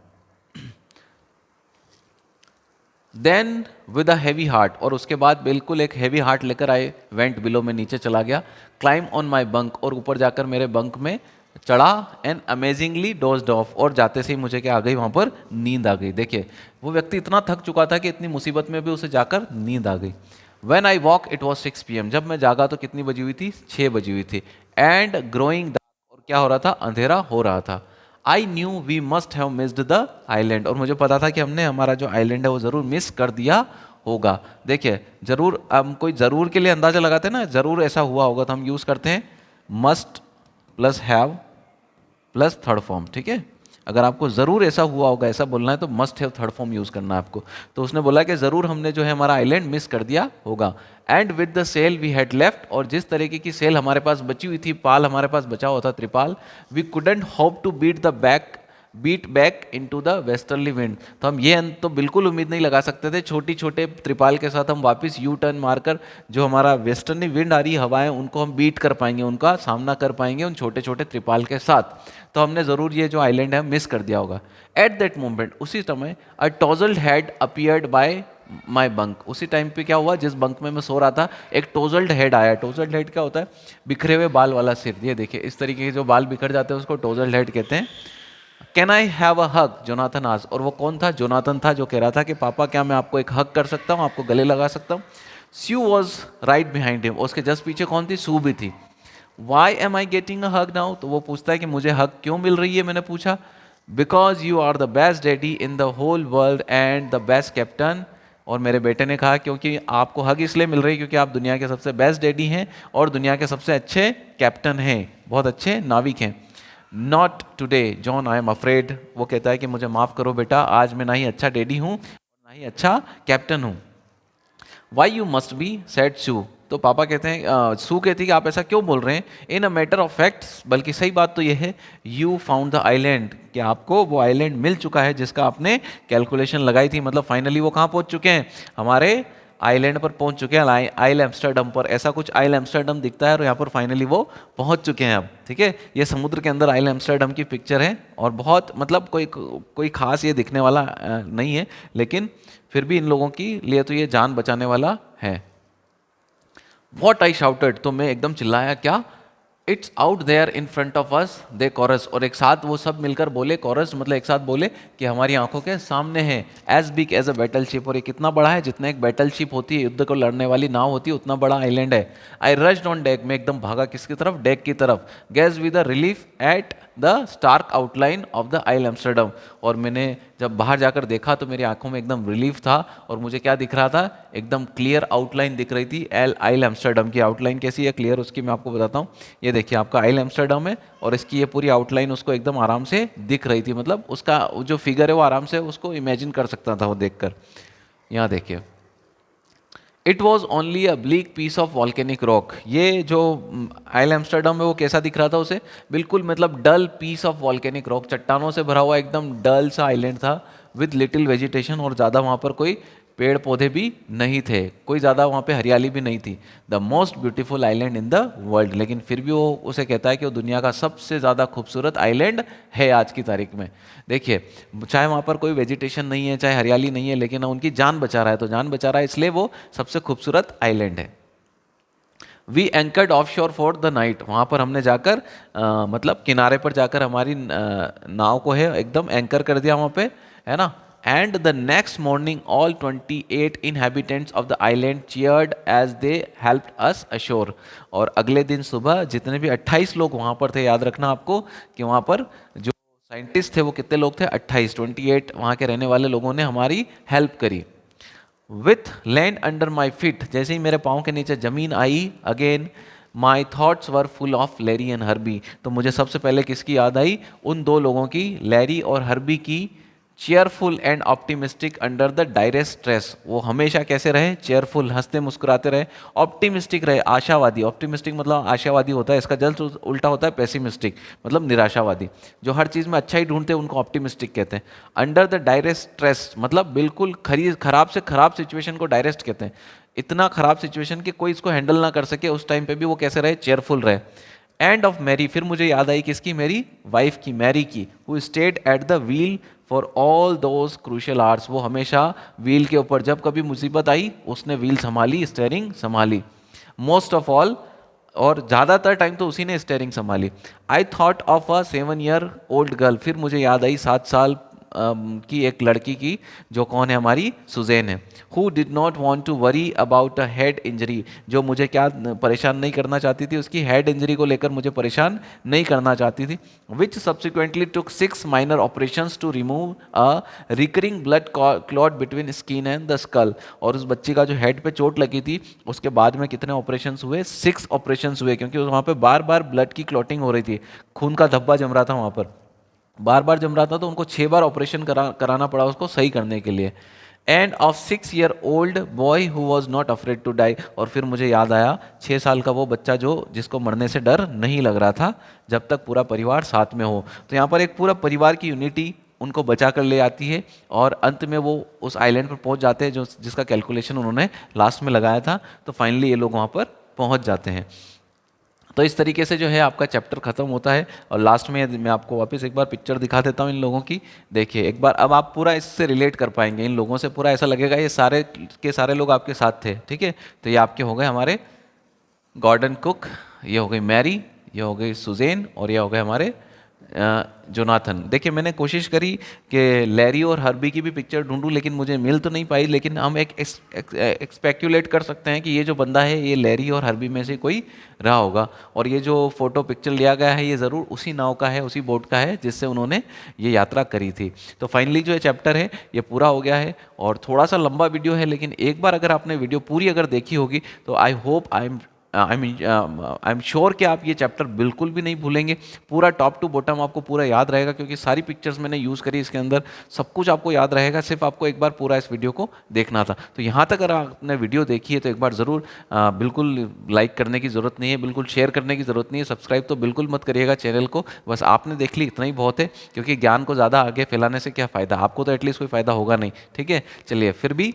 Then with a heavy heart, और उसके बाद बिल्कुल एक हैवी हार्ट लेकर आए, वेंट बिलो, में नीचे चला गया. क्लाइम ऑन माई बंक, और ऊपर जाकर मेरे बंक में चढ़ा. एंड अमेजिंगली डोज्ड ऑफ, और जाते से ही मुझे क्या आ गई, वहाँ पर नींद आ गई. देखिए वो व्यक्ति इतना थक चुका था कि इतनी मुसीबत में भी उसे जाकर नींद आ गई. When I walk it was 6 PM, जब मैं जागा तो कितनी बजी हुई थी, 6 बजी हुई थी. एंड ग्रोइंग डार्क, और क्या हो रहा था, अंधेरा हो रहा था. I knew we must have missed the island, और मुझे पता था कि हमने हमारा जो आइलैंड है वो ज़रूर मिस कर दिया होगा. देखिए ज़रूर, हम कोई ज़रूर के लिए अंदाज़ा लगाते हैं ना, ज़रूर ऐसा हुआ होगा, तो हम यूज़ करते हैं must plus have plus third form. ठीक है, अगर आपको ज़रूर ऐसा हुआ होगा ऐसा बोलना है तो must have third form use करना है आपको. तो उसने बोला कि ज़रूर हमने जो है हमारा आइलैंड मिस कर दिया होगा. And with the sail we had left, और जिस तरीके की सेल हमारे पास बची हुई थी, पाल हमारे पास बचा हुआ था, त्रिपाल, we couldn't hope to beat the back beat back into the westerly wind. तो हम ये तो बिल्कुल उम्मीद नहीं लगा सकते थे छोटी छोटे त्रिपाल के साथ हम वापस यू टर्न मारकर जो हमारा वेस्टर्नी विंड आ रही हवाएं उनको हम बीट कर पाएंगे, उनका सामना कर पाएंगे उन छोटे छोटे त्रिपाल के साथ। तो हमने ज़रूर ये जो आइलैंड है मिस कर दिया होगा। एट दैट मोमेंट, उसी समय, a tousled head appeared by my bunk. उसी टाइम पे क्या हुआ, जिस बंक में मैं सो रहा था एक टोजल्ड हेड आया। टोजल्ड हेड क्या होता है, बिखरे हुए बाल वाला सिर। ये देखिए इस तरीके के जो बाल बिखर जाते हैं उसको टोजल्ड हेड कहते हैं। Can I have a hug, Jonathan आज। और वो कौन था, जोनाथन था, जो कह रहा था कि पापा क्या मैं आपको एक हग कर सकता हूँ, आपको गले लगा सकता हूँ। Sue was right behind him, उसके जस्ट पीछे कौन थी, सू भी थी। Why am I getting a hug now, तो वो पूछता है कि मुझे हग क्यों मिल रही है। मैंने पूछा because you are the best daddy in the whole world and the best captain. और मेरे बेटे ने कहा क्योंकि आपको हग इसलिए मिल रही है क्योंकि आप दुनिया के सबसे बेस्ट डैडी हैं और दुनिया के सबसे अच्छे कैप्टन हैं, बहुत अच्छे नाविक हैं। Not today John, I am afraid. वो कहता है कि मुझे माफ़ करो बेटा, आज मैं ना ही अच्छा डैडी हूँ ना ही अच्छा कैप्टन हूँ। Why you must be sad Sue, तो पापा कहते हैं सू कहती है कि आप ऐसा क्यों बोल रहे हैं। इन अ मैटर ऑफ फैक्ट्स, बल्कि सही बात तो ये है, यू फाउंड द आइलैंड, कि आपको वो आइलैंड मिल चुका है जिसका आपने कैलकुलेशन लगाई थी। मतलब फाइनली वो कहाँ पहुँच चुके हैं, हमारे आइलैंड पर पहुँच चुके हैं, आइल एम्स्टर्डम पर। ऐसा कुछ आइल एम्स्टर्डम दिखता है और यहाँ पर फाइनली वो पहुँच चुके हैं अब। ठीक है, ये समुद्र के अंदर आइल एम्स्टर्डम की पिक्चर है और बहुत मतलब कोई खास ये दिखने वाला नहीं है, लेकिन फिर भी इन लोगों की लिए तो ये जान बचाने वाला है। वॉट आई शाउटेड, तो मैं एकदम चिल्लाया, क्या, it's out there in front of us they chorus. और एक साथ वो सब मिलकर बोले, कॉरस मतलब एक साथ बोले कि हमारी आंखों के सामने है। As big as a battleship, और ये कितना बड़ा है, जितना एक बैटल शिप होती है, युद्ध को लड़ने वाली नाव होती है, उतना बड़ा आइलैंड है। आई रश्ड ऑन डेक, मैं एकदम भागा किसकी तरफ, डेक की तरफ। Gaze with the relief at the stark outline of the Ile Amsterdam, और मैंने जब बाहर जाकर देखा तो मेरी आंखों में एकदम रिलीफ था और मुझे क्या दिख रहा था, एकदम क्लियर आउटलाइन दिख रही थी। आइल एम्स्टर्डम की आउटलाइन कैसी है क्लियर, उसकी मैं आपको बताता हूँ। ये देखिए आपका आइल एम्स्टर्डम है और इसकी ये पूरी आउटलाइन उसको एकदम आराम से दिख रही थी, मतलब उसका जो फिगर है वो आराम से उसको इमेजिन कर सकता था वो देखकर। यहाँ देखिए, it was only a bleak piece of volcanic rock. ये जो आइल एम्स्टर्डम है वो कैसा दिख रहा था उसे, बिल्कुल मतलब डल पीस ऑफ वॉल्केनिक रॉक, चट्टानों से भरा हुआ एकदम डल सा आइलैंड था, विद लिटिल वेजिटेशन, और ज़्यादा वहाँ पर कोई पेड़ पौधे भी नहीं थे, कोई ज़्यादा वहाँ पे हरियाली भी नहीं थी। The most beautiful island in the world, लेकिन फिर भी वो उसे कहता है कि वो दुनिया का सबसे ज़्यादा खूबसूरत आइलैंड है आज की तारीख में। देखिए चाहे वहाँ पर कोई वेजिटेशन नहीं है, चाहे हरियाली नहीं है, लेकिन उनकी जान बचा रहा है, तो जान बचा रहा है इसलिए वो सबसे खूबसूरत आइलैंड है। वी एंकर्ड ऑफ शोर फॉर द नाइट, वहाँ पर हमने जाकर मतलब किनारे पर जाकर हमारी नाव को है एकदम एंकर कर दिया वहाँ पे, है ना। And the next morning all 28 inhabitants of the island cheered as they helped us ashore. और अगले दिन सुबह जितने भी 28 लोग वहाँ पर थे, याद रखना आपको कि वहाँ पर जो साइंटिस्ट थे वो कितने लोग थे, 28 वहाँ के रहने वाले लोगों ने हमारी हेल्प करी। With land under my feet, जैसे ही मेरे पाँव के नीचे जमीन आई, again my thoughts were full of Larry and Herbie. तो मुझे सबसे पहले किसकी याद आई, उन दो लोगों की, लैरी और हर्बी की। Cheerful and optimistic under the direct stress, वो हमेशा कैसे रहे, चेयरफुल, हंसते मुस्कुराते रहे, ऑप्टिमिस्टिक रहे, आशावादी। ऑप्टिमिस्टिक मतलब आशावादी होता है, इसका जल्द उल्टा होता है पेसिमिस्टिक, मतलब निराशावादी। जो हर चीज़ में अच्छा ही ढूंढते हैं उनको ऑप्टिमिस्टिक कहते हैं। अंडर द डायरेक्ट स्ट्रेस मतलब बिल्कुल खराब से खराब सिचुएशन को डायरेक्ट कहते हैं। इतना खराब सिचुएशन कि कोई इसको हैंडल ना कर सके, उस टाइम पे भी वो कैसे रहे, चेयरफुल रहे। एंड ऑफ मैरी, फिर मुझे याद आई किसकी, मेरी वाइफ की, मैरी की, who stayed at the wheel for all those crucial hours. वो हमेशा व्हील के ऊपर, जब कभी मुसीबत आई उसने व्हील संभाली, स्टेयरिंग संभाली। मोस्ट ऑफ ऑल, और ज़्यादातर टाइम तो उसी ने स्टेयरिंग संभाली। I thought of a 7 year old girl, फिर मुझे याद आई 7 साल की एक लड़की की, जो कौन है, हमारी सुजैन है। Who did not want to worry about a head injury, जो मुझे क्या परेशान नहीं करना चाहती थी, उसकी हेड इंजरी को लेकर मुझे परेशान नहीं करना चाहती थी। Which subsequently took 6 minor operations to remove a recurring blood clot between skin and the skull. और उस बच्ची का जो हेड पे चोट लगी थी उसके बाद में कितने ऑपरेशन हुए, 6 ऑपरेशन हुए, क्योंकि वहाँ पे बार बार ब्लड की क्लॉटिंग हो रही थी, खून का धब्बा जम रहा था वहाँ पर, बार बार जम रहा था, तो उनको 6 बार ऑपरेशन कराना पड़ा उसको सही करने के लिए। And of 6-year-old boy who was not afraid to die. और फिर मुझे याद आया 6 साल का वो बच्चा जो जिसको मरने से डर नहीं लग रहा था जब तक पूरा परिवार साथ में हो। तो यहाँ पर एक पूरा परिवार की यूनिटी उनको बचा कर ले आती है और अंत में वो उस आइलैंड पर पहुंच जाते हैं जो जिसका कैलकुलेशन उन्होंने लास्ट में लगाया था। तो फाइनली ये लोग वहाँ पर पहुंच जाते हैं। तो इस तरीके से जो है आपका चैप्टर खत्म होता है। और लास्ट में मैं आपको वापस एक बार पिक्चर दिखा देता हूँ इन लोगों की। देखिए एक बार, अब आप पूरा इससे रिलेट कर पाएंगे इन लोगों से, पूरा ऐसा लगेगा ये सारे के सारे लोग आपके साथ थे। ठीक है, तो ये आपके हो गए हमारे गॉर्डन कुक, ये हो गई मैरी, ये हो गई सुजैन और ये हो गए हमारे जोनाथन। देखिए मैंने कोशिश करी कि लैरी और हर्बी की भी पिक्चर ढूंढूं लेकिन मुझे मिल तो नहीं पाई, लेकिन हम एक एक्सपेक्युलेट कर सकते हैं कि ये जो बंदा है ये लैरी और हर्बी में से कोई रहा होगा। और ये जो फोटो पिक्चर लिया गया है ये ज़रूर उसी नाव का है, उसी बोट का है जिससे उन्होंने ये यात्रा करी थी। तो फाइनली जो ये चैप्टर है ये पूरा हो गया है और थोड़ा सा लंबा वीडियो है, लेकिन एक बार अगर आपने वीडियो पूरी अगर देखी होगी तो आई एम श्योर कि आप ये चैप्टर बिल्कुल भी नहीं भूलेंगे। पूरा टॉप टू बॉटम आपको पूरा याद रहेगा क्योंकि सारी पिक्चर्स मैंने यूज़ करी इसके अंदर, सब कुछ आपको याद रहेगा। सिर्फ आपको एक बार पूरा इस वीडियो को देखना था। तो यहाँ तक अगर आपने वीडियो देखी है तो एक बार ज़रूर बिल्कुल लाइक करने की ज़रूरत नहीं है, बिल्कुल शेयर करने की ज़रूरत नहीं है, सब्सक्राइब तो बिल्कुल मत करिएगा चैनल को। बस आपने देख ली इतना ही बहुत है, क्योंकि ज्ञान को ज़्यादा आगे फैलाने से क्या फ़ायदा, आपको तो एटलीस्ट कोई फ़ायदा होगा नहीं। ठीक है, चलिए फिर भी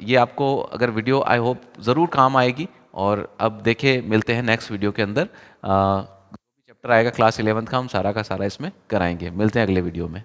ये आपको अगर वीडियो आई होप ज़रूर काम आएगी। और अब देखें मिलते हैं नेक्स्ट वीडियो के अंदर। चैप्टर आएगा क्लास 11th का, हम सारा का सारा इसमें कराएंगे। मिलते हैं अगले वीडियो में।